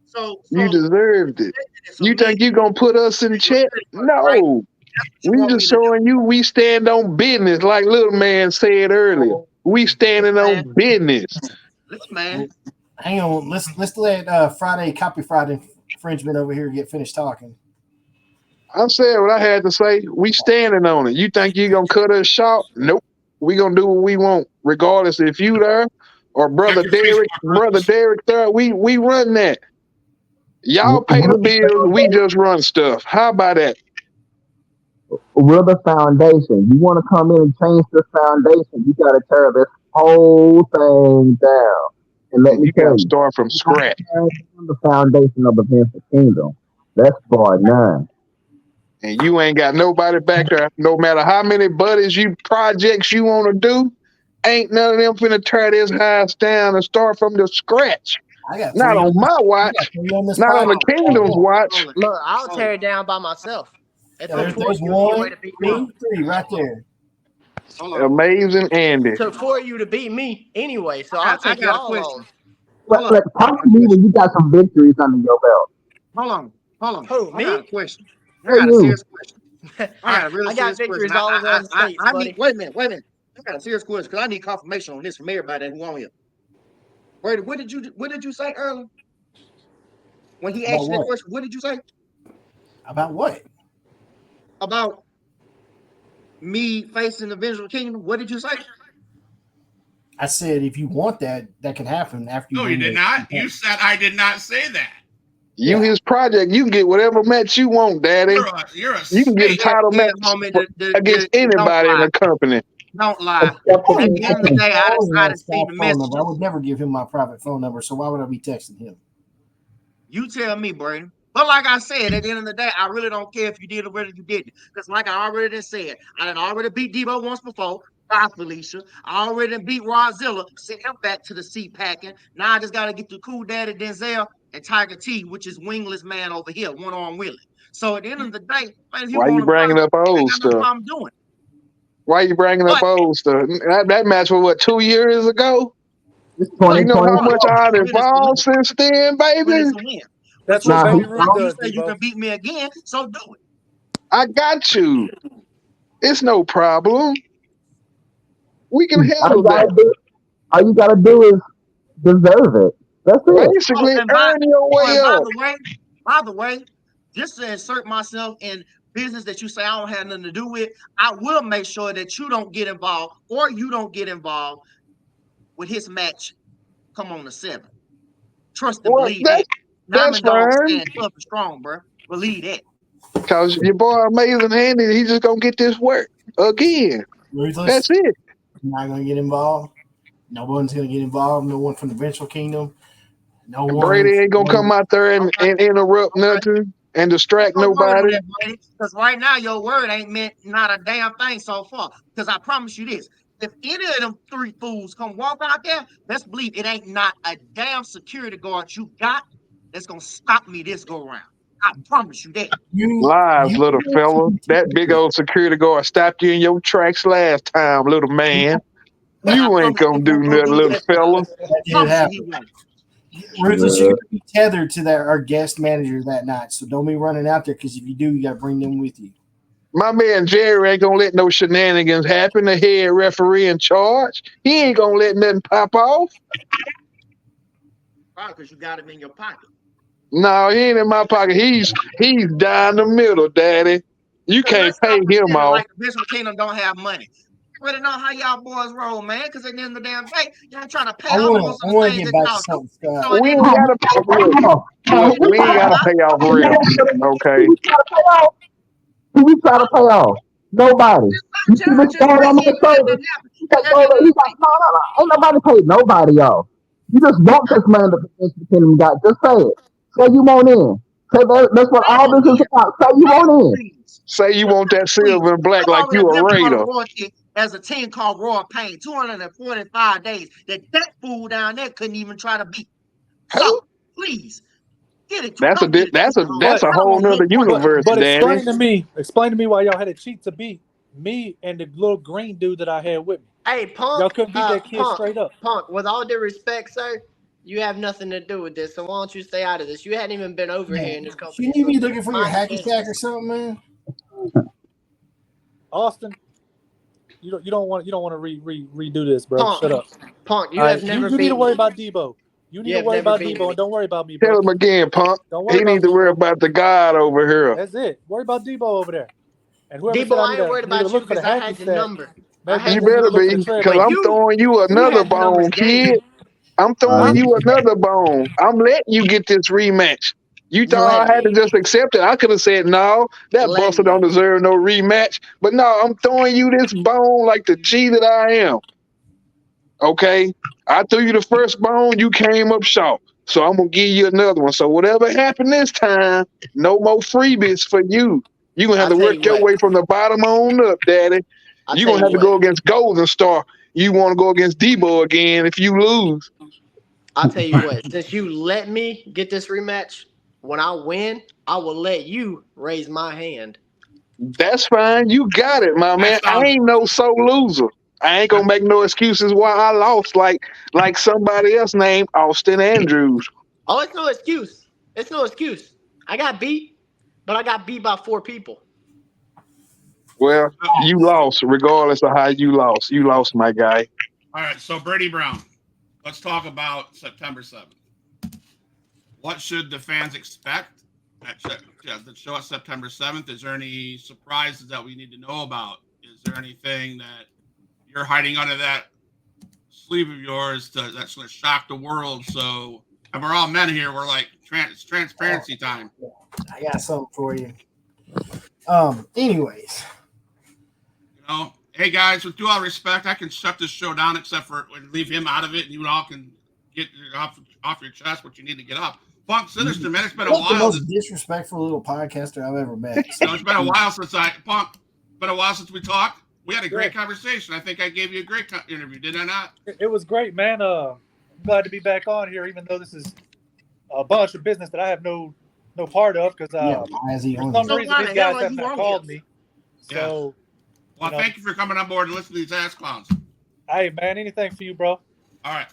So You deserved it. so You think you gonna put us in check? right? No. You We want me just to do. showing you we stand on business, like little man said earlier. We standing on business. Listen, man. Hang on, let's let Friday copyright infringement over here get finished talking. I said what I had to say. We standing on it. You think you gonna cut us short? Nope. We gonna do what we want, regardless if you there or brother Check your Derek. Facebook, Brother Ruthless. Derek there. We run that. Y'all pay the bills. We just run stuff. How about that? We're the foundation. You want to come in and change the foundation, you got to tear this whole thing down. And let me You tell gotta you, start from scratch. the foundation of the Vengeful Kingdom. That's bar none. And you ain't got nobody back there. No matter how many projects you want to do, ain't none of them finna tear this house down and start from the scratch. I got Not three on my watch. this Not on the podcast. Kingdom's watch. Look, I'll tear it down by myself. It Yeah, took four there's of you anyway one, to beat me. 2, 3 right there. Amazing Andy. It took four of you to beat me anyway, so I'll I take you got a all question. on. Talk to me when you got some victories under your belt. Hold on. Who, I got a me? question. I Hey, got a you. serious question. I got a really I got serious victories question. all around the states, I buddy. need. Wait a minute. I got a serious question because I need confirmation on this from everybody who on here. Brady, what did you say earlier? When he asked About you that what? question, what did you say About what? about me facing the Vengeful Kingdom? What did you say? I said if you want that, that can happen after you No, you win did the not. You said I did not say that. You his project. You can get whatever match you want, Daddy. You're a You can get a snake. title match against anybody in the company. Don't lie. Except for At me. the end of the day, I decided to see the phone message. number. I would never give him my private phone number, so why would I be texting him? You tell me, Brady. But like I said, at the end of the day, I really don't care if you did or whether you didn't. Because like I already said, I done already beat Deebo once before. Bye, Felicia. I already beat Rodzilla, sent him back to the seat packing. Now I just got to get to Cool Daddy Denzel and Tiger T, which is wingless man over here, one-arm Willie. So at the end of the day, man, if you Why you want to bringing up I old ain't got no stuff? problem doing it. Why you bringing up But, old stuff? That match was what, 2 years ago? It's You know how 2020. much I done evolved since then, when baby? it's a win. That's But what Nah, you Baby don't Ruth like, you does, say you Deebo. can beat me again, so do it. I got you. It's no problem. We can handle that. All you gotta do is deserve it. That's it. Basically, And earn your way up. by the way, just to insert myself in business that you say I don't have nothing to do with, I will make sure that you don't get involved or you don't get involved with his match. Come on the 7th. Trust and Well, believe that. that's Diamond Dog fine. stand tough and strong, bro. Believe that. Because your boy Amazing Andy, he just gonna get this work again. Ruthless, That's it. I'm not gonna get involved. No one's gonna get involved. No one from the Vengeful Kingdom. No one. Brady ain't gonna come out there and interrupt nothing and distract Don't worry on nobody. that, buddy. Because right now your word ain't meant not a damn thing so far. Because I promise you this. If any of them 3 fools come walk out there, best believe it ain't not a damn security guard you got that's gonna stop me this go round. I promise you that. Lies, little fella. That big old security guard stopped you in your tracks last time, little man. You ain't gonna do nothing, little fella. That did happen. Ruthless, you're gonna be tethered to our guest manager that night, so don't be running out there. Because if you do, you got to bring them with you. My man Jerry ain't gonna let no shenanigans happen. The head referee in charge. He ain't gonna let nothing pop off. Probably because you got him in your pocket. No, he ain't in my pocket. He's down the middle, Daddy. You can't pay him off. Like the Vengeful Kingdom don't have money. You really know how y'all boys roll, man. Because at the end of the damn day, y'all trying to pay off most of the things that y'all do. So We ain't gotta look, we ain't gotta pay off refs, okay? Who we try to pay off? Nobody. You see this guy on my shoulder? He's like, no. Ain't nobody paid nobody off. You just want this man to the kingdom got. Just say it. Say you want in. Say that's what all this is about. Say you want in. Say you want that silver and black like you a Raider. As a team called Royal Pain, 245 days that fool down there couldn't even try to beat. So, please, Get it. That's Don't get it that's twisted, a homie. whole nother universe, But Danny. explain to me why y'all had a cheat to beat me and the little green dude that I had with me. Hey, Punk. Y'all couldn't beat that kid Punk, straight up. Punk, with all due respect, sir, you have nothing to do with this. So why don't you stay out of this? You hadn't even been over here in this company. Shouldn't you be looking for your Mind hacky business. sack or something, man? Austin, you don't want to redo this, bro. Punk, Shut up. Punk, you All have right, never you need to beat worry me. about Deebo. You need You to have worry never about beat Deebo me. and don't worry about me, Tell bro. him again, Punk. Don't worry He about needs to me, worry bro. about the God over here. That's it. Worry about Deebo over there. And whoever said Debo, I I ain't worried need to about you look for the because I hacky had the sack, number. I maybe You had the you need to better look numbers. for the be, because treadmill. I'm You throwing you another had the numbers bone, game. kid. I'm throwing Huh? you another bone. I'm letting you get this rematch. You thought Let I had to me. just accept it. I could have said, no, that Let buster me. don't deserve no rematch. But no, I'm throwing you this bone like the G that I am. Okay? I threw you the first bone, you came up short. So I'm going to give you another one. So whatever happened this time, no more freebies for you. You're going to have I'll to tell work you your what. way from the bottom on up, Daddy. I'll You're tell going to you have to what. go against Golden Star. You want to go against Debo again if you lose. I'll tell you what. Since you let me get this rematch, when I win, I will let you raise my hand. That's fine. You got it, my man. That I sounds. ain't no sole loser. I ain't gonna make no excuses why I lost like somebody else named Austin Andrews. Oh, it's no excuse. It's no excuse. I got beat, but I got beat by 4 people. Well, you lost, regardless of how you lost. You lost, my guy. All right, so Brady Brown, let's talk about September 7th. What should the fans expect at the show at September 7th? Is there any surprises that we need to know about? Is there anything that you're hiding under that sleeve of yours that's going to shock the world? So, and we're all men here. We're like, it's transparency time. I got something for you. Anyways, You know, hey guys, with due all respect, I can shut this show down except for leave him out of it, and you all can get off your chest what you need to get off. Funk Sinister, man, it's been a that's the while. most disrespectful little podcaster I've ever met. You know, it's been a while since we talked. We had a great conversation. I think I gave you a great interview, did I not? It was great, man. I'm glad to be back on here, even though this is a bunch of business that I have no part of because why is he for on some here? reason why these the hell guys are have you not on called here? me. So, Well, thank you for coming on board and listening to these ass clowns. hey, man, anything for you, bro. All right.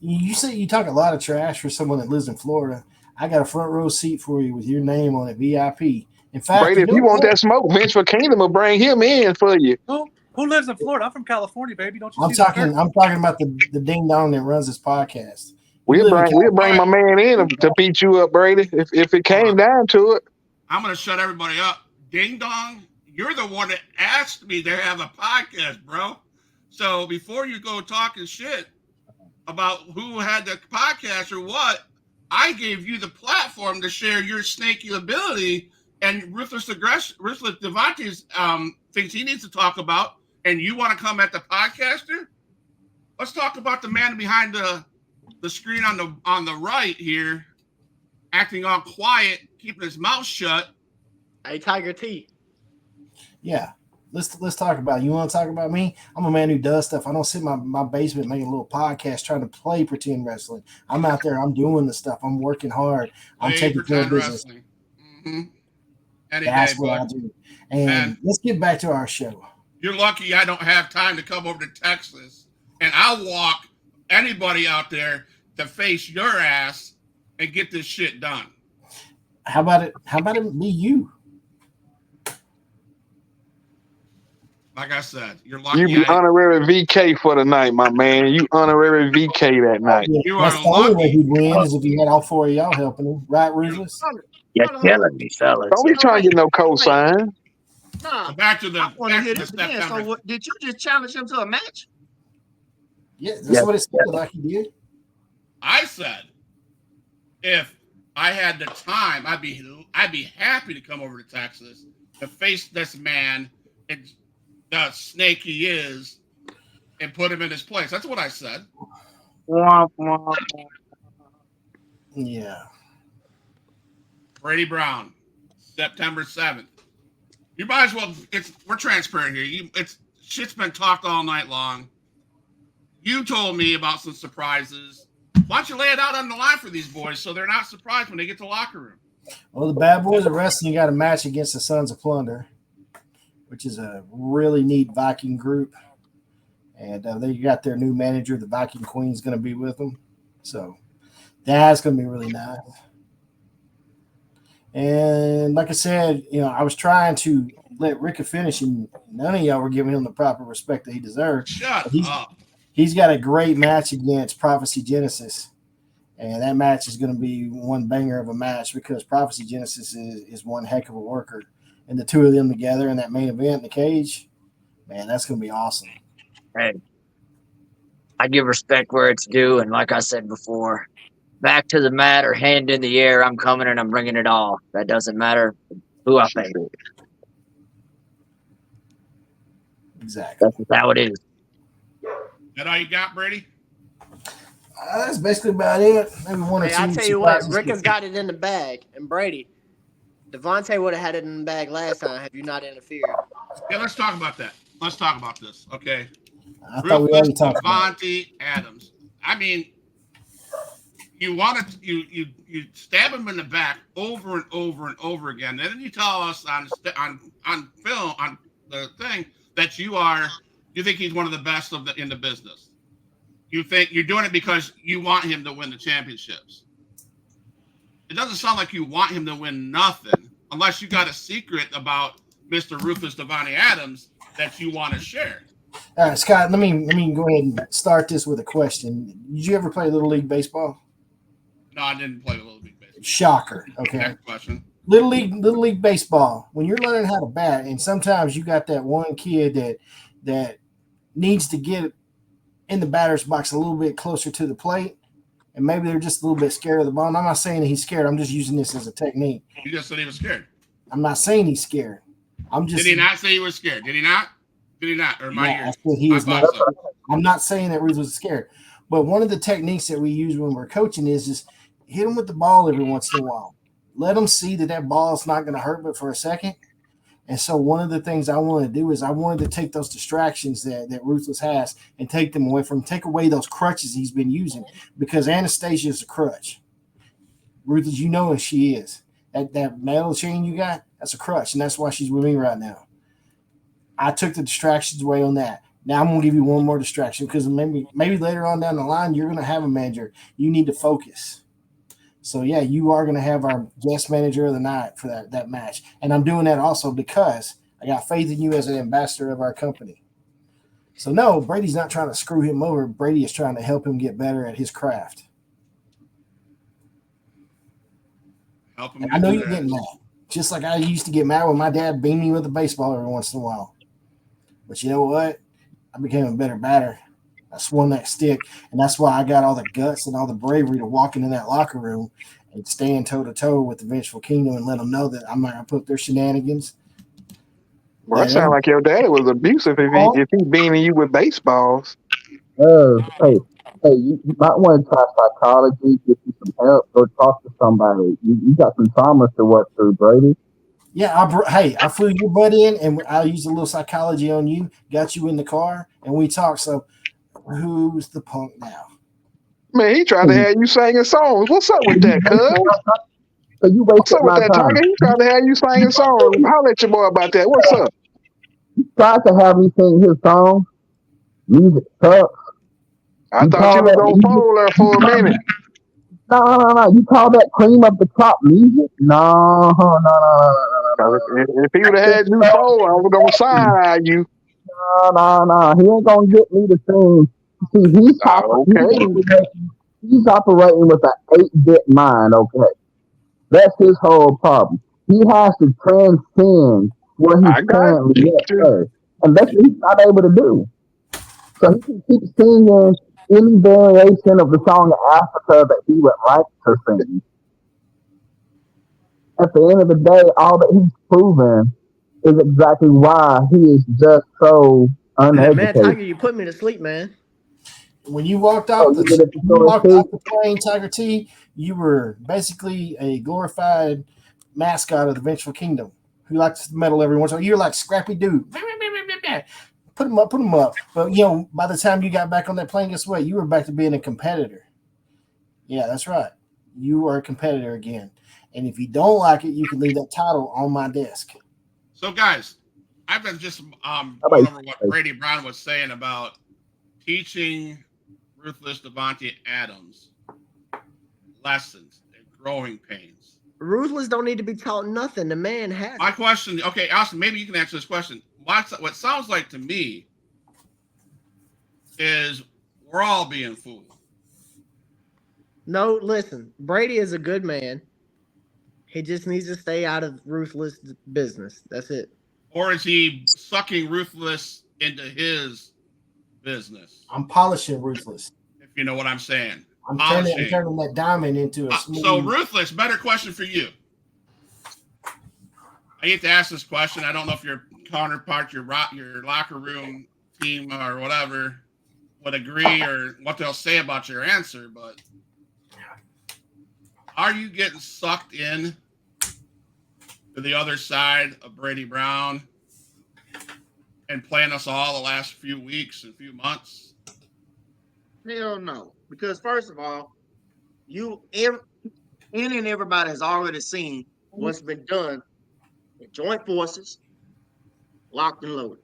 You say you talk a lot of trash for someone that lives in Florida. I got a front row seat for you with your name on it, VIP. In fact, Brady, if you want that smoke, Vince for Kingdom will bring him in for you. Who lives in Florida? I'm from California, baby. Don't you I'm see talking about the ding dong that runs this podcast. We'll bring my man in to beat you up, Brady, if it came down to it. I'm going to shut everybody up. Ding dong, you're the one that asked me to have a podcast, bro. So before you go talking shit about who had the podcast or what, I gave you the platform to share your snaky ability and Ruthless DeVonté's things he needs to talk about, and you want to come at the podcaster? Let's talk about the man behind the screen on the right here, acting all quiet, keeping his mouth shut. Hey, Tiger T. Yeah. Let's talk about it. You want to talk about me? I'm a man who does stuff. I don't sit in my basement making a little podcast trying to play pretend wrestling. I'm out there. I'm doing the stuff. I'm working hard. I'm taking care of business. Mm-hmm. That's what I do. And man, let's get back to our show. You're lucky I don't have time to come over to Texas, and I'll walk anybody out there to face your ass and get this shit done. How about it be you? Like I said, you're lucky. You be honorary VK for the night, my man. You honorary VK that night. Yeah, that's the only way he'd win is if he had all 4 of y'all helping him. Right, Ruthless? You're killing me, fellas. Don't be trying to get no cosign. Nah, back to the I want to hear this again. September. So, did you just challenge him to a match? Yeah, that's what it sounded like he did. I said, if I had the time, I'd be happy to come over to Texas to face this man and the snake he is and put him in his place. That's what I said. Yeah. Brady Brown, September 7th. You might as well. We're transparent here. Shit's been talked all night long. You told me about some surprises. Why don't you lay it out on the line for these boys so they're not surprised when they get to the locker room? Well, the Bad Boys of Wrestling got a match against the Sons of Plunder, which is a really neat Viking group. And they got their new manager, the Viking Queen's going to be with them. So that's going to be really nice. And like I said, I was trying to let Rika finish, and none of y'all were giving him the proper respect that he deserved. Shut up. He's got a great match against Prophecy Genesis. And that match is going to be one banger of a match because Prophecy Genesis is one heck of a worker. And the two of them together in that main event in the cage, man, that's going to be awesome. Hey, I give respect where it's due, and like I said before, back to the mat or hand in the air, I'm coming and I'm bringing it all. That doesn't matter who I face. Exactly. That's how it is. That all you got, Brady? That's basically about it. Maybe one or two. I tell you what, Rika's got it in the bag, and Brady, DeVonté would have had it in the bag last time had you not interfered. Yeah, let's talk about that. Let's talk about this, okay? I thought we already talked about DeVonté Adams. I mean, you stab him in the back over and over and over again, and then you tell us on film on the thing that you think he's one of the best in the business. You think you're doing it because you want him to win the championships. It doesn't sound like you want him to win nothing unless you got a secret about Mr. Ruthless DeVonté Adams that you want to share. All right, Scott, let me go ahead and start this with a question. Did you ever play Little League Baseball? No, I didn't play Little League Baseball. Shocker. Okay. Next question. Little League Baseball, when you're learning how to bat, and sometimes you got that one kid that needs to get in the batter's box a little bit closer to the plate, and maybe they're just a little bit scared of the ball. And I'm not saying that he's scared. I'm just using this as a technique. You just said he was scared. I'm not saying he's scared. Did he not say he was scared? Did he not? Did he not? Or I said he was not. So. I'm not saying that Ruth was scared. But one of the techniques that we use when we're coaching is hit him with the ball every once in a while. Let them see that ball is not going to hurt but for a second. And so one of the things I want to do is I wanted to take those distractions that Ruthless has and take them away from him, take away those crutches he's been using, because Anastasia is a crutch. Ruthless, you know what she is. That metal chain you got, that's a crutch, and that's why she's with me right now. I took the distractions away on that. Now I'm going to give you one more distraction because maybe later on down the line you're going to have a manager. You need to focus. So, yeah, you are going to have our guest manager of the night for that match. And I'm doing that also because I got faith in you as an ambassador of our company. So, no, Brady's not trying to screw him over. Brady is trying to help him get better at his craft. Help him. I know you're getting mad. Just like I used to get mad when my dad beat me with a baseball every once in a while. But you know what? I became a better batter. I swung that stick, and that's why I got all the guts and all the bravery to walk into that locker room and stand toe-to-toe with the Vengeful Kingdom and let them know that I'm not going to put their shenanigans. Well, that sounds like your daddy was abusive if he beating you with baseballs. Hey, you might want to try psychology, get you some help, go talk to somebody. You got some traumas to work through, Brady. Yeah, I flew your butt in, and I used a little psychology on you, got you in the car, and we talked. So, who's the punk now? Man, he tried to have you singing songs. What's up with that, cuz? So you What's up wasted with my that, time. Tiger? He tried to have you singing songs. Holler at your boy about that. What's up? You tried to have me sing his song. Music sucks. I thought you was on phone there for a minute. No. You call that cream of the crop music? No. If he would have had you phone, I was gonna side you. No. He ain't gonna get me to sing. See, he's operating with an 8-bit mind. Okay, that's his whole problem. He has to transcend what he's currently at, and that's what he's not able to do. So he can keep singing any variation of the song Africa that he would like to sing. At the end of the day, all that he's proven is exactly why he is just so uneducated. Man, Tiger, you put me to sleep, man. When you walked off the plane, Tiger T, you were basically a glorified mascot of the Vengeful Kingdom who likes to medal every once in a while. You're like Scrappy Doo. Put him up. But, by the time you got back on that plane, guess what? You were back to being a competitor. Yeah, that's right. You are a competitor again. And if you don't like it, you can leave that title on my desk. So, guys, I've been just How going about over what Brady Brown was saying about teaching Ruthless DeVonté Adams lessons and growing pains. Ruthless don't need to be taught nothing. The man has My it. question, okay, Austin, maybe you can answer this question. What sounds like to me is we're all being fooled. No, listen. Brady is a good man. He just needs to stay out of Ruthless business. That's it. Or is he sucking Ruthless into his business? I'm polishing Ruthless. If you know what I'm saying. I'm turning that diamond into a smooth. So, Ruthless, better question for you. I hate to ask this question. I don't know if your counterpart, your locker room team or whatever would agree or what they'll say about your answer, but are you getting sucked in to the other side of Brady Brown and playing us all the last few weeks and few months? Hell no. Because first of all, any and everybody has already seen what's been done in joint forces, locked and loaded.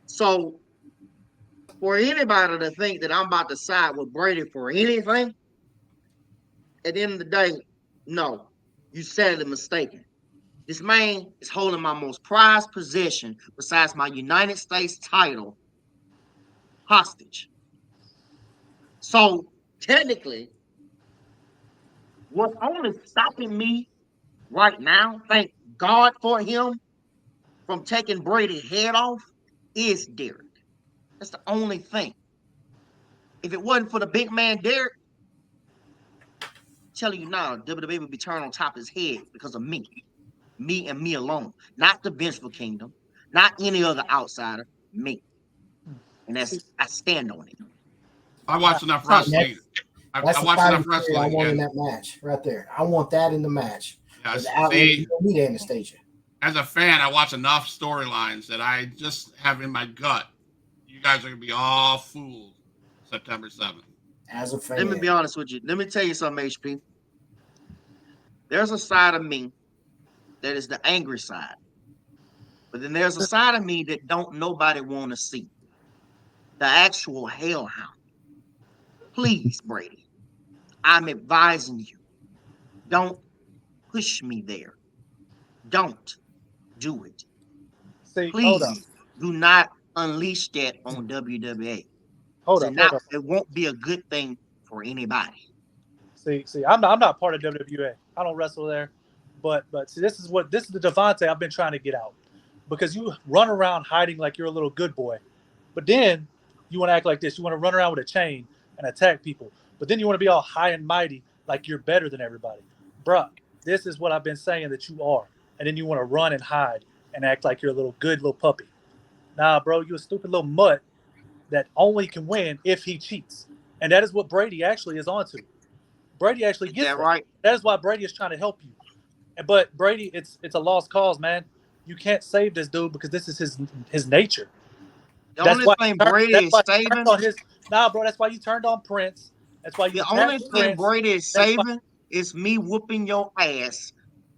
So for anybody to think that I'm about to side with Brady for anything, at the end of the day, no, you sadly mistaken. This man is holding my most prized possession besides my United States title hostage. So technically, what's only stopping me right now, thank God for him, from taking Brady's head off, is Derek. That's the only thing. If it wasn't for the big man Derek, I'm telling you now, WWE would be turned on top of his head because of me. Me and me alone. Not the Vengeful Kingdom, not any other outsider, me. And I stand on it. I watch enough wrestling. I That's watch the enough fighting spirit I wrestling. want in that match right there. I want that in the match. Yes, Without see, you don't need Anastasia. as a fan, I watch enough storylines that I just have in my gut. You guys are going to be all fooled September 7th. As a fan. Let me be honest with you. Let me tell you something, HP. There's a side of me that is the angry side. But then there's a side of me that don't nobody want to see. The actual hellhound. Please, Brady, I'm advising you. Don't push me there. Don't do it. See, hold up. Please do not unleash that on WWE. Hold up. It won't be a good thing for anybody. See, I'm not part of WWA. I don't wrestle there. But see, this is the DeVonté I've been trying to get out. Because you run around hiding like you're a little good boy. But then you want to act like this. You want to run around with a chain and attack people. But then you want to be all high and mighty like you're better than everybody. Bruh, this is what I've been saying that you are. And then you want to run and hide and act like you're a good little puppy. Nah, bro, you a stupid little mutt that only can win if he cheats. And that is what Brady actually is onto. Brady actually gets that. Right? That is why Brady is trying to help you. But Brady, it's a lost cause, man. You can't save this dude because this is his nature. The only thing Brady is saving. Nah, bro, that's why you turned on Prince. That's why you. The only thing Brady is saving is me whooping your ass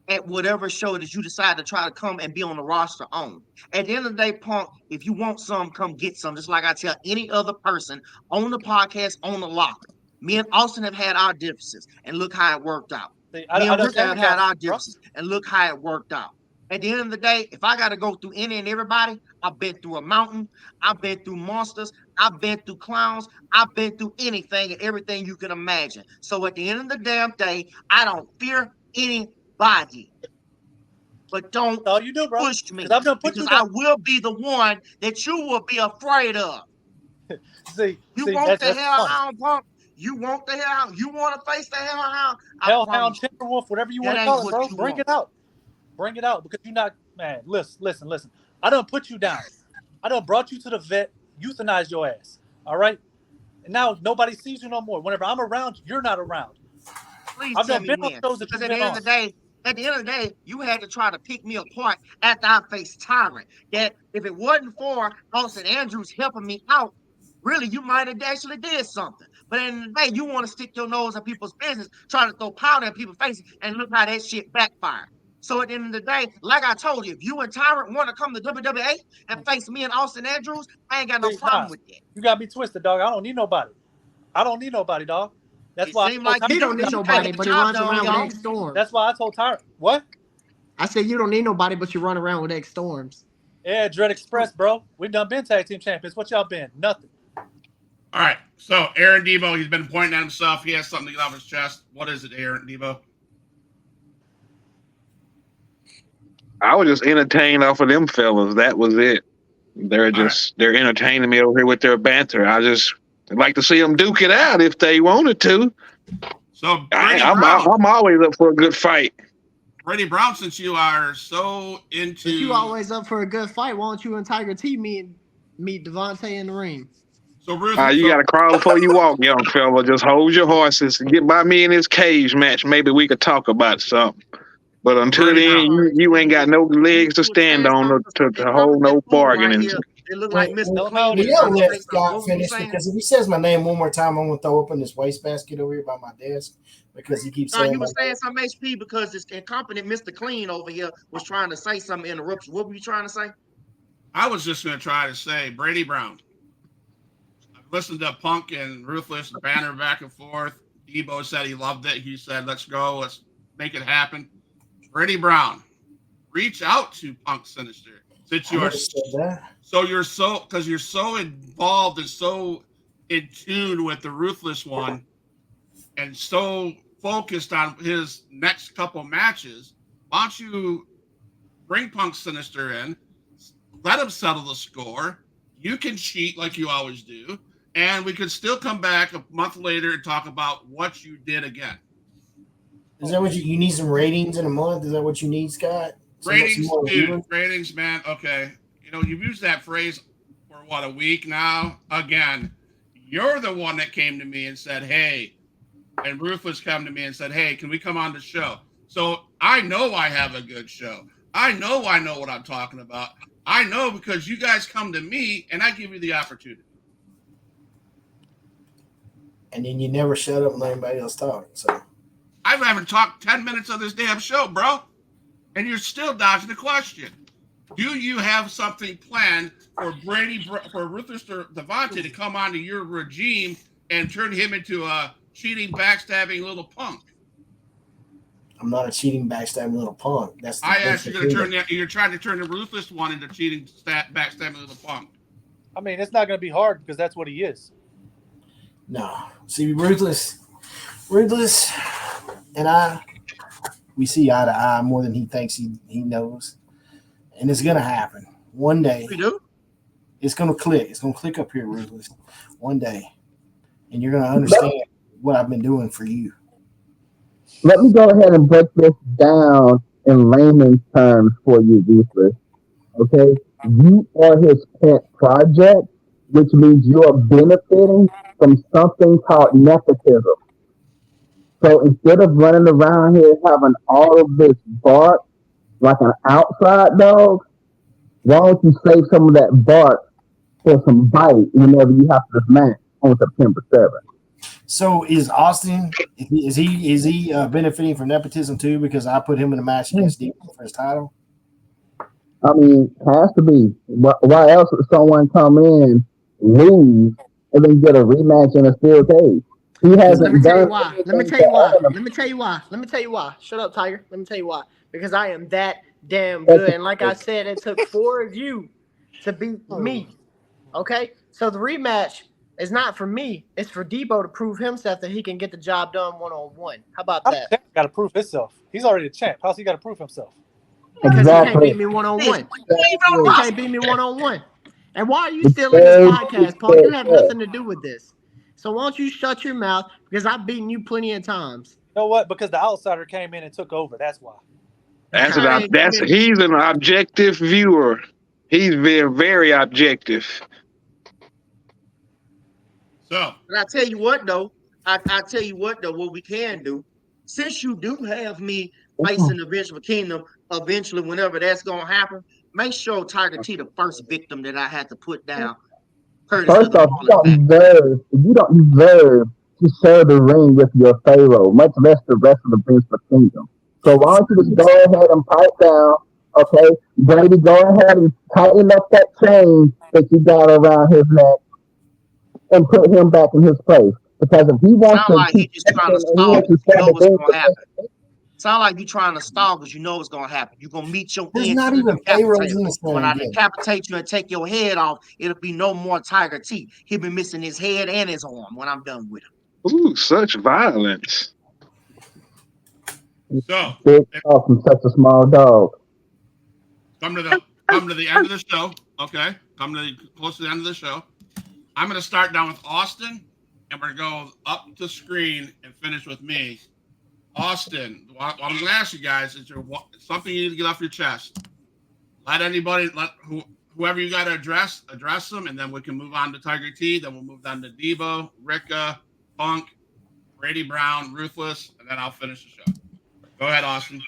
at whatever show that you decide to try to come and be on the roster on. At the end of the day, Punk, if you want some, come get some. Just like I tell any other person on the podcast, on the locker. Me and Austin have had our differences, and look how it worked out. Me and Rick have had our differences, and look how it worked out. At the end of the day, if I got to go through any and everybody, I've been through a mountain, I've been through monsters, I've been through clowns, I've been through anything and everything you can imagine. So at the end of the damn day, I don't fear anybody. But don't push me, because I will be the one that you will be afraid of. You want the hellhound, Punk? You want the hellhound? You want to face the hellhound? Hellhound, Timberwolf, whatever you want to call it, bro. Bring it out. Bring it out, because you're not, man. Listen. I done put you down. I done brought you to the vet, euthanized your ass. All right? And now nobody sees you no more. Whenever I'm around, you're not around. Please tell me when. Because at the end of the day, you had to try to pick me apart after I faced Tyrant. That if it wasn't for Austin Andrews helping me out, really, you might have actually did something. But in the day, you want to stick your nose in people's business, try to throw powder in people's faces, and look how that shit backfired. So at the end of the day, like I told you, if you and Tyrant want to come to WWE and face me and Austin Andrews, I ain't got no problem with that. You got me twisted, dog. I don't need nobody. Dog. That's why seems like you don't need nobody, but he runs around with X Storms. That's why I told Tyrant. What? I said you don't need nobody, but you run around with X Storms. Yeah, Dread Express, bro. We done been tag team champions. What y'all been? Nothing. All right. So Aeron Deebo, he's been pointing at himself. He has something to get off his chest. What is it, Aeron Deebo? I was just entertained off of them fellas. That was it. They're entertaining me over here with their banter. I just like to see them duke it out if they wanted to. So I'm always up for a good fight. Brady Brown, since you are so into, if you always up for a good fight, why don't you and Tiger T meet DeVonté in the ring? So Bruce, you got to crawl before you walk, young fella. Just hold your horses and get by me in this cage match. Maybe we could talk about something. But until then, you ain't got no legs to stand on to hold no bargaining. It look like Mr. We'll let Scott finish because if he says my name one more time, I'm gonna throw up in this wastebasket over here by my desk because he keeps saying. You were saying some HP because this incompetent Mr. Clean over here was trying to say something interruption. What were you trying to say? I was just gonna try to say Brady Brown. I've listened to Punk and Ruthless banner back and forth. Deebo said he loved it. He said, "Let's go. Let's make it happen." Brady Brown, reach out to Punk Sinister since you are you're so involved and so in tune with the Ruthless one and so focused on his next couple matches. Why don't you bring Punk Sinister in, let him settle the score. You can cheat like you always do, and we could still come back a month later and talk about what you did again. Is that what you need? Some ratings in a month? Is that what you need, Scott? Ratings, dude. Ratings, man. Okay. You've used that phrase for a week now. Again, you're the one that came to me and said, "Hey," and Ruthless came to me and said, "Hey, can we come on the show?" So I know I have a good show. I know what I'm talking about. I know because you guys come to me and I give you the opportunity. And then you never shut up and let anybody else talk. So. I haven't talked 10 minutes of this damn show, bro. And you're still dodging the question. Do you have something planned for Ruthless DeVonté to come onto your regime and turn him into a cheating, backstabbing little punk? I'm not a cheating, backstabbing little punk. I asked you you're trying to turn the Ruthless one into cheating, backstabbing little punk. I mean, it's not going to be hard because that's what he is. No. See, Ruthless and we see eye to eye more than he thinks he knows. And it's going to happen. One day. We do? It's going to click. It's going to click up here, Ruthless. One day. And you're going to understand what I've been doing for you. Let me go ahead and break this down in layman's terms for you, Ruthless. Okay? You are his pet project, which means you are benefiting from something called nepotism. So instead of running around here having all of this bark like an outside dog, why don't you save some of that bark for some bite whenever you have this match on September 7th? So is Austin, is he benefiting from nepotism too because I put him in a match against Deebo for his title? I mean, has to be. Why else would someone come in, lose, and then get a rematch in a steel cage? He hasn't. Let me tell you why. Shut up, Tiger. Let me tell you why. Because I am that damn good. And like I said, it took 4 of you to beat me. Okay? So the rematch is not for me. It's for Deebo to prove himself that he can get the job done one-on-one. How about that? He's got to prove himself. He's already the champ. How's he got to prove himself? Because he can't beat me one-on-one. He can't beat me one-on-one. And why are you still in this podcast, Paul? You have nothing to do with this. So why don't you shut your mouth? Because I've beaten you plenty of times. You know what? Because the outsider came in and took over. That's why. He's an objective viewer. He's very, very objective. So, but I tell you what though, what we can do, since you do have me facing the Vengeful Kingdom eventually, whenever that's gonna happen, make sure Tiger T the first victim that I had to put down. Courtesy First of the off, fallen man. you don't deserve to share the ring with your Pharaoh, much less the rest of the Vince Kingdom. So why don't you just go ahead and pipe down, okay? Brady, go ahead and tighten up that chain that you got around his neck and put him back in his place. Because if he wants Sound to like you keep just trying to stepping and he stall wants to because you share know the what's Vince gonna happen. Sound like you trying to stall because you know what's gonna happen. You're gonna meet your There's end not to the even pharaohs decapitator. in the And when same I game. decapitate you and take your head off, it'll be no more Tiger T. He'll be missing his head and his arm when I'm done with him. Ooh, such violence. So big dog from such a small dog. come to the end of the show. Okay, close to the end of the show. I'm going to start down with Austin, and we're going to go up the screen and finish with me. Austin, what I'm going to ask you guys is something you need to get off your chest. Whoever you got to address them, and then we can move on to Tiger T. Then we'll move on to Deebo, Rika, Punk, Brady Brown, Ruthless, and then I'll finish the show. Go ahead, Austin.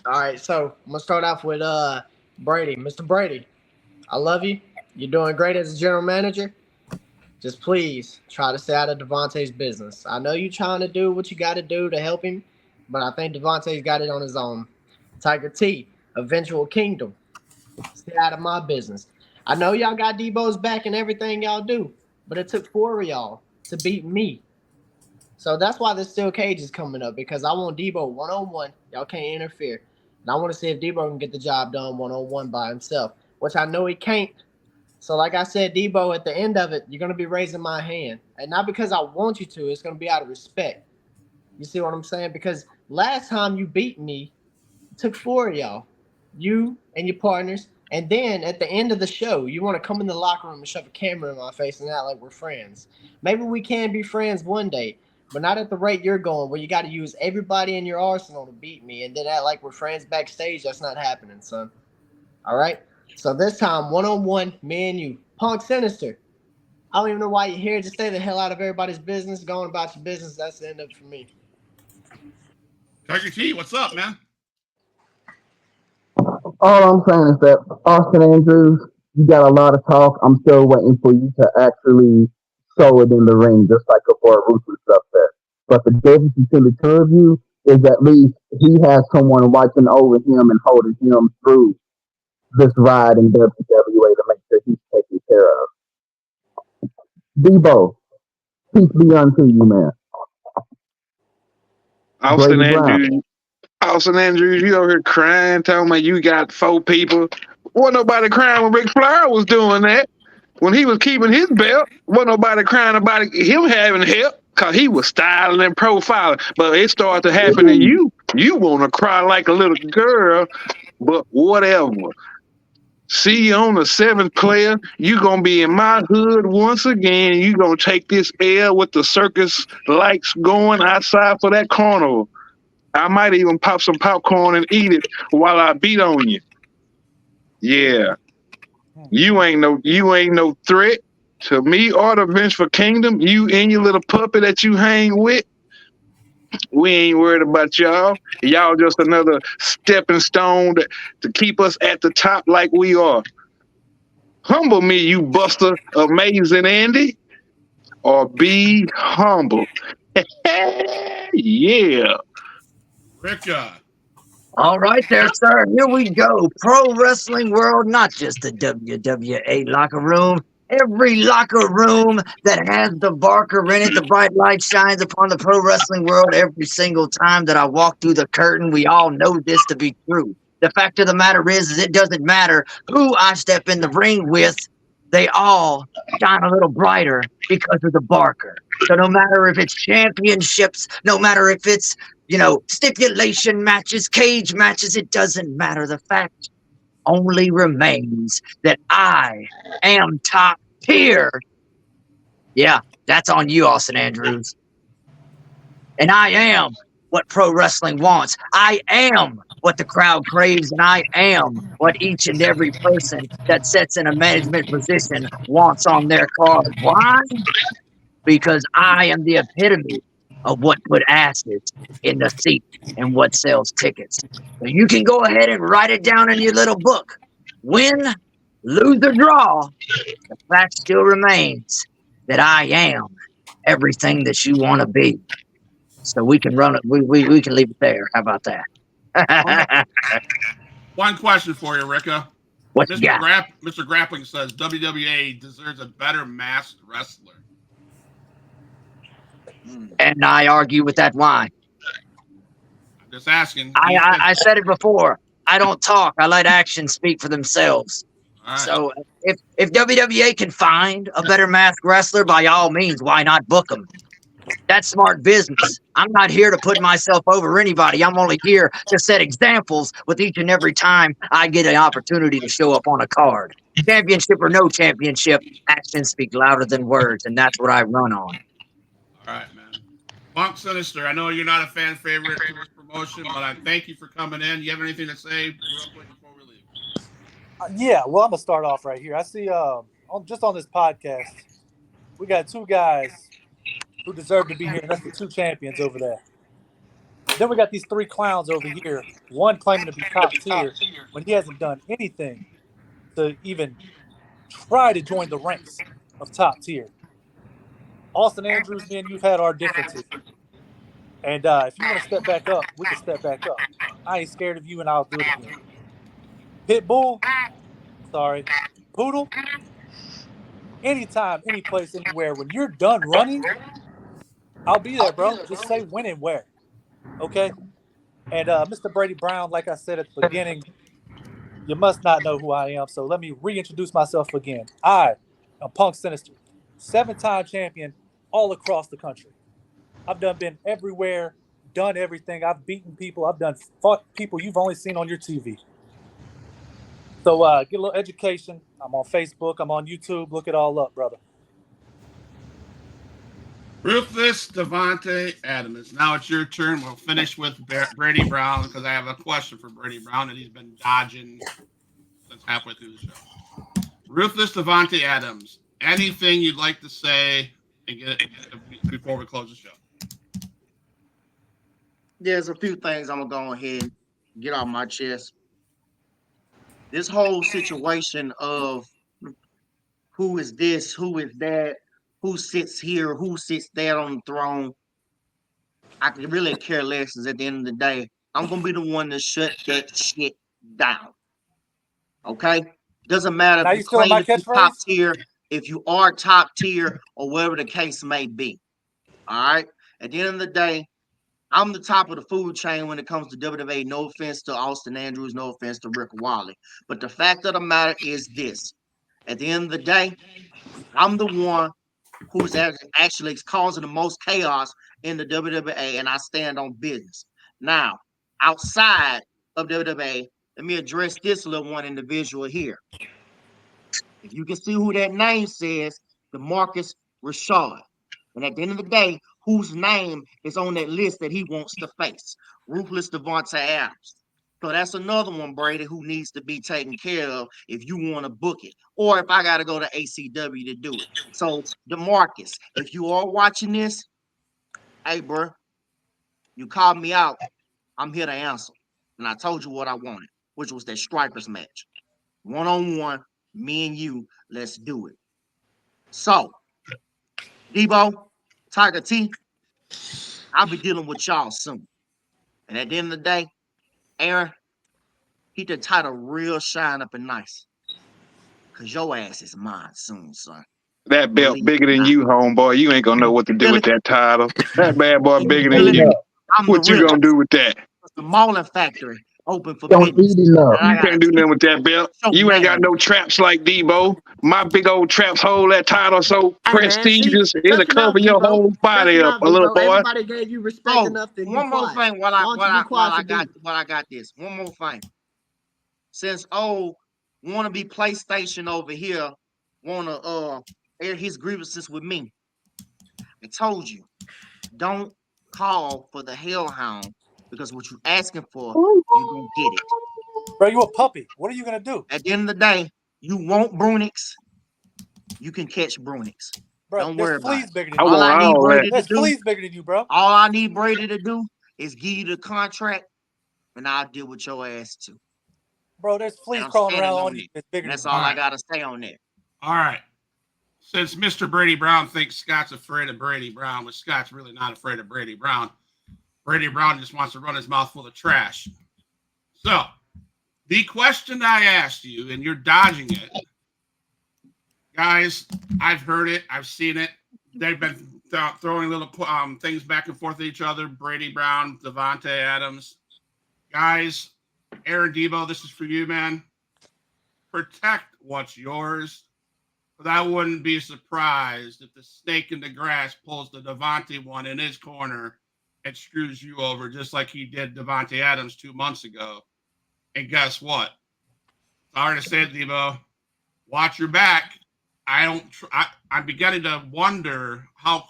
All right, so I'm gonna start off with Brady. Mr. Brady, I love you. You're doing great as a general manager. Just please try to stay out of DeVonté's business. I know you're trying to do what you got to do to help him, but I think DeVonté's got it on his own. Tiger T, Eventual Kingdom, stay out of my business. I know y'all got Deebo's back and everything y'all do, but it took 4 of y'all to beat me. So that's why this steel cage is coming up, because I want Deebo one-on-one. Y'all can't interfere. And I want to see if Deebo can get the job done one-on-one by himself, which I know he can't. So like I said, Deebo, at the end of it, you're going to be raising my hand. And not because I want you to. It's going to be out of respect. You see what I'm saying? Because last time you beat me, it took 4 of y'all. You and your partners. And then at the end of the show, you want to come in the locker room and shove a camera in my face and act like we're friends. Maybe we can be friends one day, but not at the rate you're going, where you got to use everybody in your arsenal to beat me and then act like we're friends backstage. That's not happening, son. All right? So this time, one-on-one, me and you. Punk Sinister, I don't even know why you're here. Just stay the hell out of everybody's business. Go on about your business. That's the end of it for me. Tiger T, what's up, man? All I'm saying is that Austin Andrews, you got a lot of talk. I'm still waiting for you to actually show it in the ring, just like a boy Ruthless up there. But the difference between the two of you is at least he has someone watching over him and holding him through this ride in WWA to make sure he's taken care of. Deebo, peace be unto you, man. Austin Brady Brown. Andrews, you over here crying, telling me you got 4 people. Wasn't nobody crying when Ric Flair was doing that. When he was keeping his belt, wasn't nobody crying about him having help, because he was styling and profiling. But it started to happen to you. You want to cry like a little girl, but whatever. See you on the 7th player. You going to be in my hood once again. You going to take this L with the circus lights going outside for that carnival. I might even pop some popcorn and eat it while I beat on you. Yeah. You ain't no threat to me or the Vengeful Kingdom. You and your little puppy that you hang with. We ain't worried about y'all. Y'all just another stepping stone to keep us at the top like we are. Humble me, you buster, amazing Andy, or be humble. Yeah. Rika. All right there, sir. Here we go. Pro wrestling world, not just the WWA locker room. Every locker room that has the Barker in it, the bright light shines upon the pro wrestling world every single time that I walk through the curtain. We all know this to be true. The fact of the matter is it doesn't matter who I step in the ring with. They all shine a little brighter because of the Barker. So no matter if it's championships, no matter if it's stipulation matches, cage matches, it doesn't matter. The fact only remains that I am top tier. Yeah, that's on you, Austin Andrews. And I am what pro wrestling wants. I am what the crowd craves, and I am what each and every person that sits in a management position wants on their card. Why? Because I am the epitome of what put asses in the seat and what sells tickets. So you can go ahead and write it down in your little book. Win, lose or draw, the fact still remains that I am everything that you want to be. So we can run it. We can leave it there. How about that? One question for you, Rika. What you got? Mr. Grappling says WWA deserves a better masked wrestler. And I argue with that. Why? I'm just asking. I said it before. I don't talk. I let actions speak for themselves. Right. So if WWA can find a better masked wrestler, by all means, why not book them? That's smart business. I'm not here to put myself over anybody. I'm only here to set examples with each and every time I get an opportunity to show up on a card. Championship or no championship, actions speak louder than words, and that's what I run on. All right, man. Punk Sinister, I know you're not a fan favorite to this promotion, but I thank you for coming in. You have anything to say real quick before we leave? Yeah, well, I'm going to start off right here. I see just on this podcast, we got two guys who deserve to be here, and that's the two champions over there. Then we got these three clowns over here, one claiming to be top tier when he hasn't done anything to even try to join the ranks of top tier. Austin Andrews, me and you've had our differences. And if you want to step back up, we can step back up. I ain't scared of you, and I'll do it again. Pitbull, sorry. Poodle, anytime, any place, anywhere, when you're done running, I'll be there, bro. Just say when and where. Okay? And Mr. Brady Brown, like I said at the beginning, you must not know who I am, so let me reintroduce myself again. I am Punk Sinister, 7-time champion all across the country. I've been everywhere, done everything. I've beaten people. I've fought people you've only seen on your TV. So get a little education. I'm on Facebook. I'm on YouTube. Look it all up, brother. Ruthless DeVonté Adams. Now it's your turn. We'll finish with Brady Brown because I have a question for Brady Brown, and he's been dodging since halfway through the show. Ruthless DeVonté Adams. Anything you'd like to say before we close the show? There's a few things I'm gonna go ahead and get off my chest. This whole situation of who is this, who is that, who sits here, who sits there on the throne, I can really care less. Because at the end of the day, I'm gonna be the one to shut that shit down. Okay? Doesn't matter if you claim to be top tier, if you are top tier, or whatever the case may be. All right? At the end of the day, I'm the top of the food chain when it comes to WWE. No offense to Austin Andrews, no offense to Rika Wildlee. But the fact of the matter is this. At the end of the day, I'm the one who's actually causing the most chaos in the WWE, and I stand on business. Now, outside of WWE, let me address this little one individual here. If you can see who that name says, DeMarcus Rashad. And at the end of the day, whose name is on that list that he wants to face? Ruthless DeVonté Adams. So that's another one, Brady, who needs to be taken care of if you want to book it. Or if I got to go to ACW to do it. So, DeMarcus, if you are watching this, hey, bro, you called me out. I'm here to answer. And I told you what I wanted, which was that strikers match. One-on-one, me and you, let's do it. So, Deebo, Tiger T, I'll be dealing with y'all soon. And at the end of the day, Aeron, keep the title real shine up and nice. Because your ass is mine soon, son. That belt bigger than you, homeboy. You ain't going to know what to do with that title. That bad boy bigger than you. What you going to do with that? The Mauling Factory open for Don't business. eat enough. You can't do nothing with that belt. You ain't got no traps like Deebo. My big old traps hold that title so prestigious. It'll cover your whole body up, a little boy. Everybody gave you respect enough to one more thing while I got this. One more thing. Since wannabe PlayStation over here wanna air his grievances with me, I told you, don't call for the Hellhound because what you're asking for, you're gonna get it. Bro, you a puppy. What are you gonna do? At the end of the day, you want Brunix, you can catch Brunix. Bro, don't worry about it. Bigger than All I need Brady to do, fleas bigger than you, bro. All I need Brady to do is give you the contract, and I'll deal with your ass too. Bro, there's And fleas I'm crawling standing around on on you. it. It's bigger And than that's you. all I Alright. gotta say on that. All right. Since Mr. Brady Brown thinks Scott's afraid of Brady Brown, but Scott's really not afraid of Brady Brown. Brady Brown just wants to run his mouth full of trash. So, the question I asked you, and you're dodging it, guys, I've heard it. I've seen it. They've been throwing little things back and forth at each other. Brady Brown, DeVonté Adams. Guys, Aeron Deebo, this is for you, man. Protect what's yours. But I wouldn't be surprised if the snake in the grass pulls the DeVonté one in his corner and screws you over just like he did DeVonté Adams 2 months ago. And guess what? Sorry to say it, Deebo. Watch your back. I'm beginning to wonder how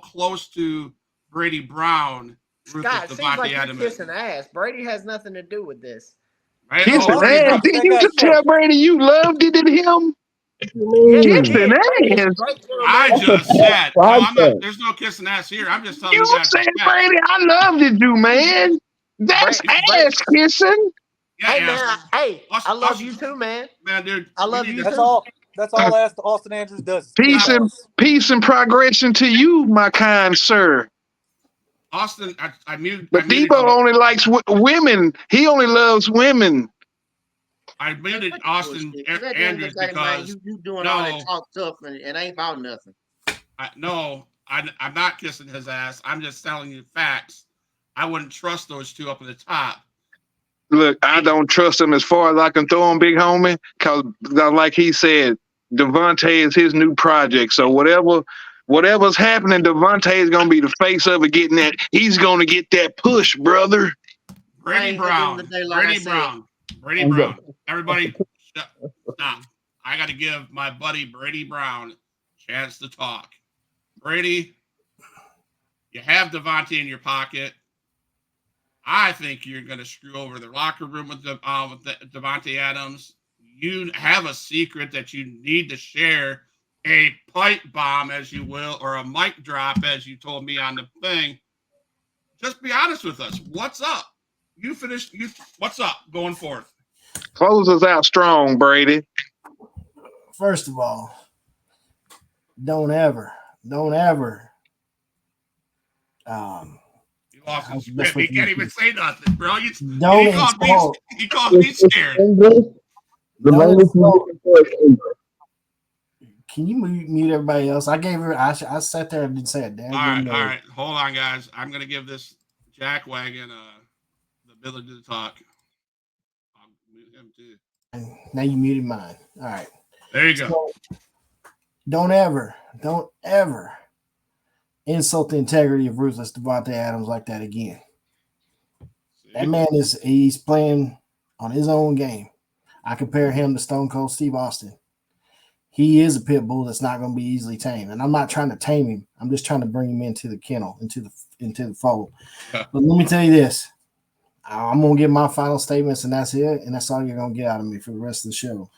close to Brady Brown Scott, Ruthless seems like DeVonté you're Adams is. kissing ass. Brady has nothing to do with this. Right? Kissing Oh, Brady ass. Brown. Did you just tell Brady you loved it in him? Yes, he Kissing did. Brady is ass. a great general I manager. just said, no, I'm not. podcast. There's no kissing ass here. I'm just telling You you guys. said, respect. Brady, I loved it, you man. That's Brady- ass kissing. Yeah, Hey yeah. man, Us- I love us- you too, man. Man, dude. I we love need you to- too. That's all Austin Andrews does. is Peace kiss and ass. peace and progression to you, my kind sir. Austin, I muted But you. Debo only likes women. He only loves women. I muted Austin Bullshit. 'Cause at the end of Andrews the day, man, because you doing all that no, talk stuff and it ain't about nothing. I'm not kissing his ass. I'm just telling you facts. I wouldn't trust those two up at the top. Look, I don't trust him as far as I can throw him, big homie, because like he said, DeVonté is his new project. So whatever's happening, DeVonté is going to be the face of it, getting that. He's going to get that push, brother. Brady Brown. Brady Brown. Everybody, stop. I got to give my buddy Brady Brown a chance to talk. Brady, you have DeVonté in your pocket. I think you're going to screw over the locker room with DeVonté Adams. You have a secret that you need to share, a pipe bomb, as you will, or a mic drop, as you told me on the thing. Just be honest with us. What's up? What's up going forth? Close us out strong, Brady. First of all, don't ever. He lost his script. He can't even say nothing, bro. He called me scared. English. The Don't language you're insult. looking for is English. Can you mute everybody else? I gave her. I sat there and didn't say a damn All right, thing. all right. Hold on, guys. I'm going to give this jackwagon the ability to talk. I'll mute him too. Now you muted mine. All right. There you go. So, don't ever insult the integrity of Ruthless DeVonté Adams like that again. That man he's playing on his own game. I compare him to Stone Cold Steve Austin. He is a pit bull that's not going to be easily tamed. And I'm not trying to tame him. I'm just trying to bring him into the kennel, into the fold. Yeah. But let me tell you this. I'm going to give my final statements, and that's it. And that's all you're going to get out of me for the rest of the show.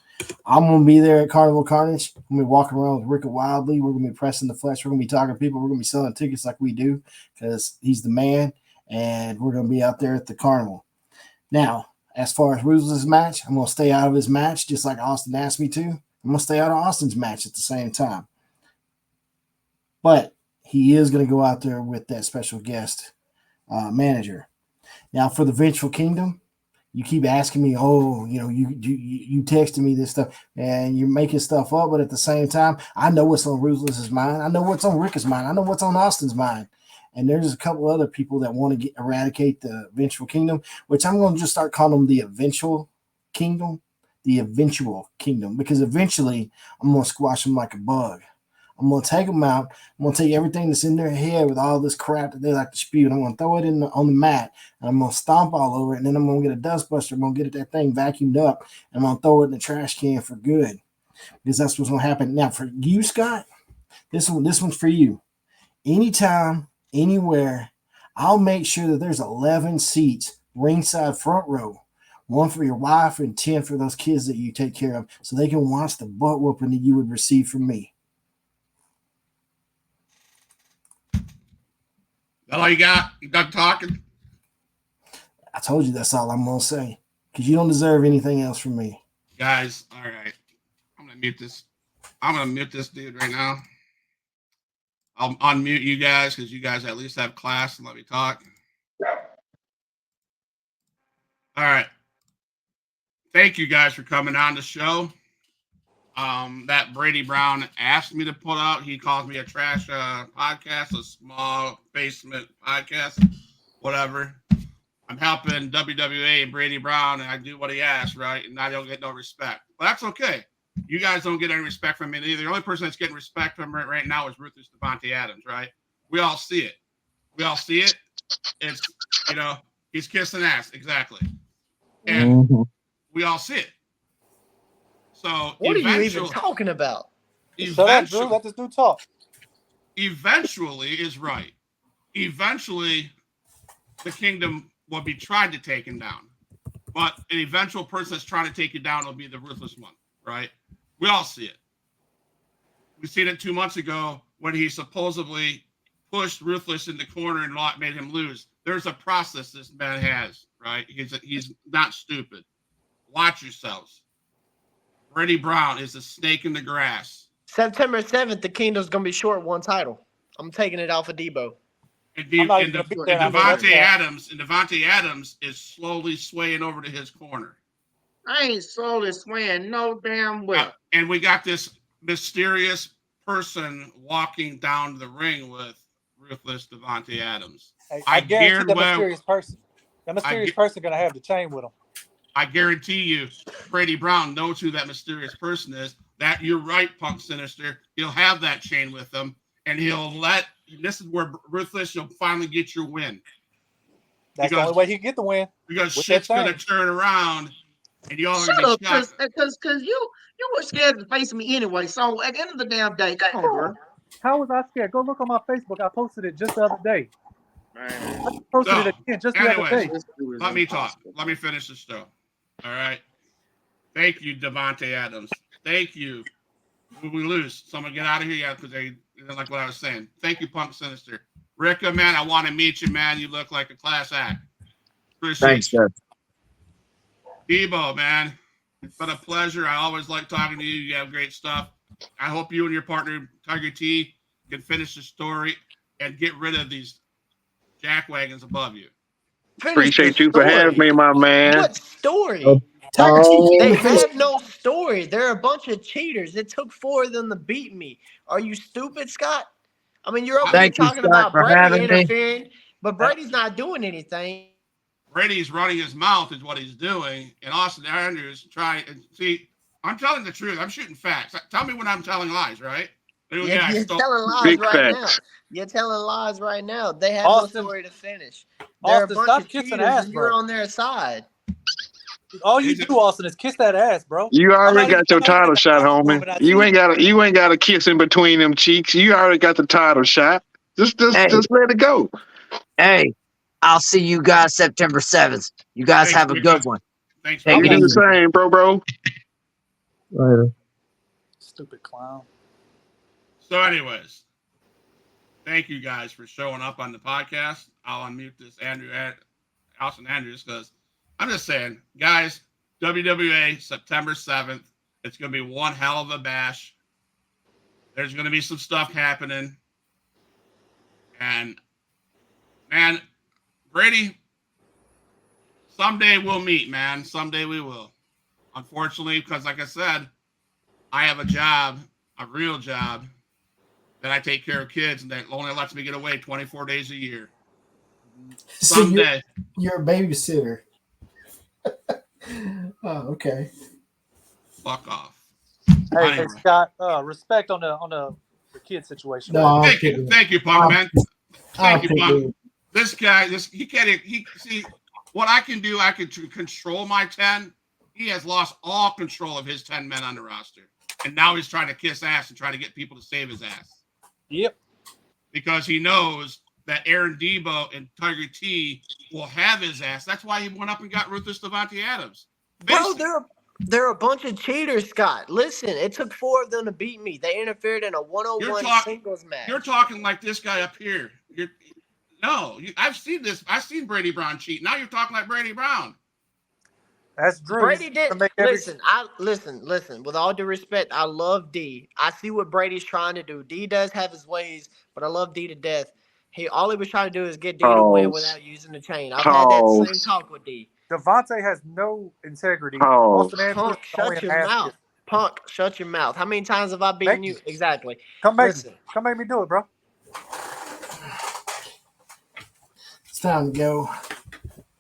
I'm going to be there at Carnival Carnage. I'm going to be walking around with Rika Wildlee. We're going to be pressing the flesh. We're going to be talking to people. We're going to be selling tickets like we do because he's the man. And we're going to be out there at the Carnival. Now, as far as Ruthless' match, I'm going to stay out of his match just like Austin asked me to. I'm going to stay out of Austin's match at the same time. But he is going to go out there with that special guest manager. Now, for the Vengeful Kingdom, you keep asking me, you texting me this stuff, and you're making stuff up, but at the same time, I know what's on Ruthless's mind. I know what's on Rika's mind. I know what's on Austin's mind. And there's a couple other people that want to eradicate the Vengeful Kingdom, which I'm going to just start calling them the Eventual Kingdom. The Eventual Kingdom, because eventually I'm going to squash them like a bug. I'm going to take them out. I'm going to take everything that's in their head with all this crap that they like to spew, and I'm going to throw it on the mat, and I'm going to stomp all over it, and then I'm going to get a dust buster. I'm going to get that thing vacuumed up, and I'm going to throw it in the trash can for good, because that's what's going to happen. Now, for you, Scott, this one's for you. Anytime, anywhere, I'll make sure that there's 11 seats ringside front row. 1 for your wife and 10 for those kids that you take care of so they can watch the butt whooping that you would receive from me. That all you got? You done talking? I told you that's all I'm going to say. because you don't deserve anything else from me. Guys, all right. I'm gonna mute this. I'm gonna mute this dude right now. I'll unmute you guys because you guys at least have class and let me talk. All right. Thank you guys for coming on the show. That Brady Brown asked me to put out. He calls me a trash podcast, a small basement podcast, whatever. I'm helping WWA and Brady Brown, and I do what he asks, right? And I don't get no respect. But that's okay. You guys don't get any respect from me either. The only person that's getting respect from me right now is Ruthless DeVonté Adams, right? We all see it. We all see it. It's, you know, he's kissing ass, exactly. And we all see it. So what are you even talking about? Shut up, Drew. Let this dude talk. Eventually is right. Eventually, the kingdom will be trying to take him down. But an eventual person that's trying to take you down will be the ruthless one, right? We all see it. We seen it 2 months ago when he supposedly pushed Ruthless in the corner and made him lose. There's a process this man has, right? He's not stupid. Watch yourselves. Brady Brown is a snake in the grass. September 7th, the Kingdom's going to be short one title. I'm taking it off of Deebo. And DeVonté Adams is slowly swaying over to his corner. I ain't slowly swaying no damn well. And we got this mysterious person walking down the ring with Ruthless DeVonté Adams. I guarantee the mysterious person. That mysterious person going to have the chain with him. I guarantee you, Brady Brown knows who that mysterious person is. That you're right, Punk Sinister. He'll have that chain with him, and he'll let. This is where Ruthless, you'll finally get your win. That's the only way he can get the win. Because shit's gonna turn around, and y'all are gonna be shot. Because you were scared to face me anyway. So at the end of the damn day, come on, bro. How was I scared? Go look on my Facebook. I posted it just the other day. Man. I posted it again just the other day. Let me talk. Let me finish this show. All right. Thank you, DeVonté Adams. Thank you. We lose. So I'm gonna get out of here because they didn't like what I was saying. Thank you, Punk Sinister. Rika, man, I want to meet you, man. You look like a class act. Thanks, sir. Deebo, man, it's been a pleasure. I always like talking to you. You have great stuff. I hope you and your partner, Tiger T, can finish the story and get rid of these jackwagons above you. Appreciate you for having me, my man. What story? They have no story. They're a bunch of cheaters. It took 4 of them to beat me. Are you stupid, Scott? I mean, you're over here talking about Brady interfering, but Brady's not doing anything. Brady's running his mouth is what he's doing, and Austin Andrews trying. See, I'm telling the truth. I'm shooting facts. Tell me when I'm telling lies, right? You're telling lies right now. You're telling lies right now. They have no story to finish. They're a bunch of cheaters, and you're on their side. All you do, Austin, is kiss that ass, bro. You already got your title shot, homie. You ain't got a kiss in between them cheeks. You already got the title shot. Just let it go. Hey, I'll see you guys September 7th. You guys have a good one. Thanks. You do the same, bro. Later. Stupid clown. So, anyways, thank you guys for showing up on the podcast. I'll unmute this Austin Andrews, because I'm just saying, guys, WWA, September 7th. It's going to be one hell of a bash. There's going to be some stuff happening. And, man, Brady, someday we'll meet, man. Someday we will. Unfortunately, because like I said, I have a job, a real job, that I take care of kids, and that only lets me get away 24 days a year. Someday. So you're a babysitter. Oh, okay. Fuck off. Hey, Scott, respect on the kid situation. No, thank you, Punk, man. Thank you, Punk. This guy, see, what I can do, I can control my 10. He has lost all control of his 10 men on the roster. And now he's trying to kiss ass and try to get people to save his ass. Yep. Because he knows that Aeron Deebo and Tiger T will have his ass. That's why he went up and got Ruthless DeVonté Adams. Bro, they're a bunch of cheaters, Scott. Listen, it took 4 of them to beat me. They interfered in a 1-on-1 singles match. You're talking like this guy up here. I've seen this. I've seen Brady Brown cheat. Now you're talking like Brady Brown. That's Drew. Brady did. Listen. With all due respect, I love D. I see what Brady's trying to do. D does have his ways, but I love D to death. All he was trying to do is get D to win without using the chain. I've had that same talk with D. DeVonté has no integrity. Punk, shut your mouth. Punk, shut your mouth. How many times have I beaten you? Exactly. Come make me do it, bro. It's time to go.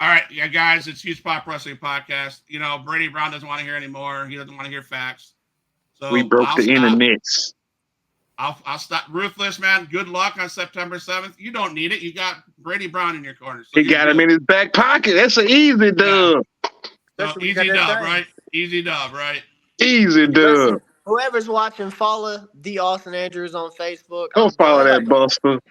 All right, yeah, guys, it's Huge Pop Wrestling Podcast. You know, Brady Brown doesn't want to hear anymore. He doesn't want to hear facts. So we broke the internet. I'll stop. Ruthless, man, good luck on September 7th. You don't need it. You got Brady Brown in your corner. So he got him in his back pocket. That's an easy dub. So easy dub, right? Easy dub, right? Easy dub. Whoever's watching, follow the Austin Andrews on Facebook. Don't follow that buster.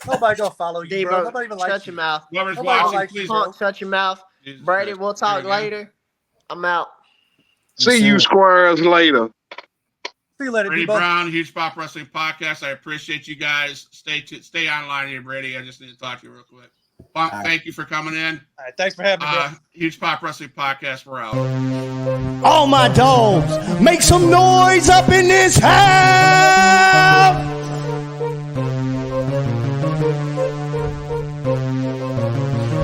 Nobody gonna follow you, bro. Nobody even likes shut your mouth. Whoever's watching, please. Punk, shut your mouth. Jesus Brady, Christ. we'll talk later. I'm out. See you squares later. See you later, Brady Deebo. Brown, Huge Pop Wrestling Podcast. I appreciate you guys. Stay online here, Brady. I just need to talk to you real quick. Punk, thank you for coming in. All right, thanks for having me, bro. Huge Pop Wrestling Podcast. We're out. All my dogs, make some noise up in this house.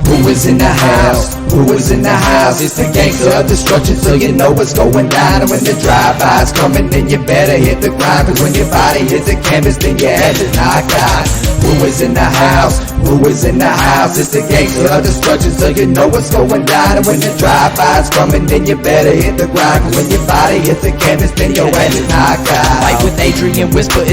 Who is in the house? Who is in the house? It's the gangster of destruction, so you know what's going down. And when the drive-by's coming, then you better hit the grind. Cause when your body hits the canvas, then your head is knocked out. Who is in the house? Who is in the house? It's the gangster of destruction, so you know what's going down. And when the drive-by's coming, then you better hit the grind. Cause when your body hits the canvas, then your head is knocked out. Fight with Adrian Whisper.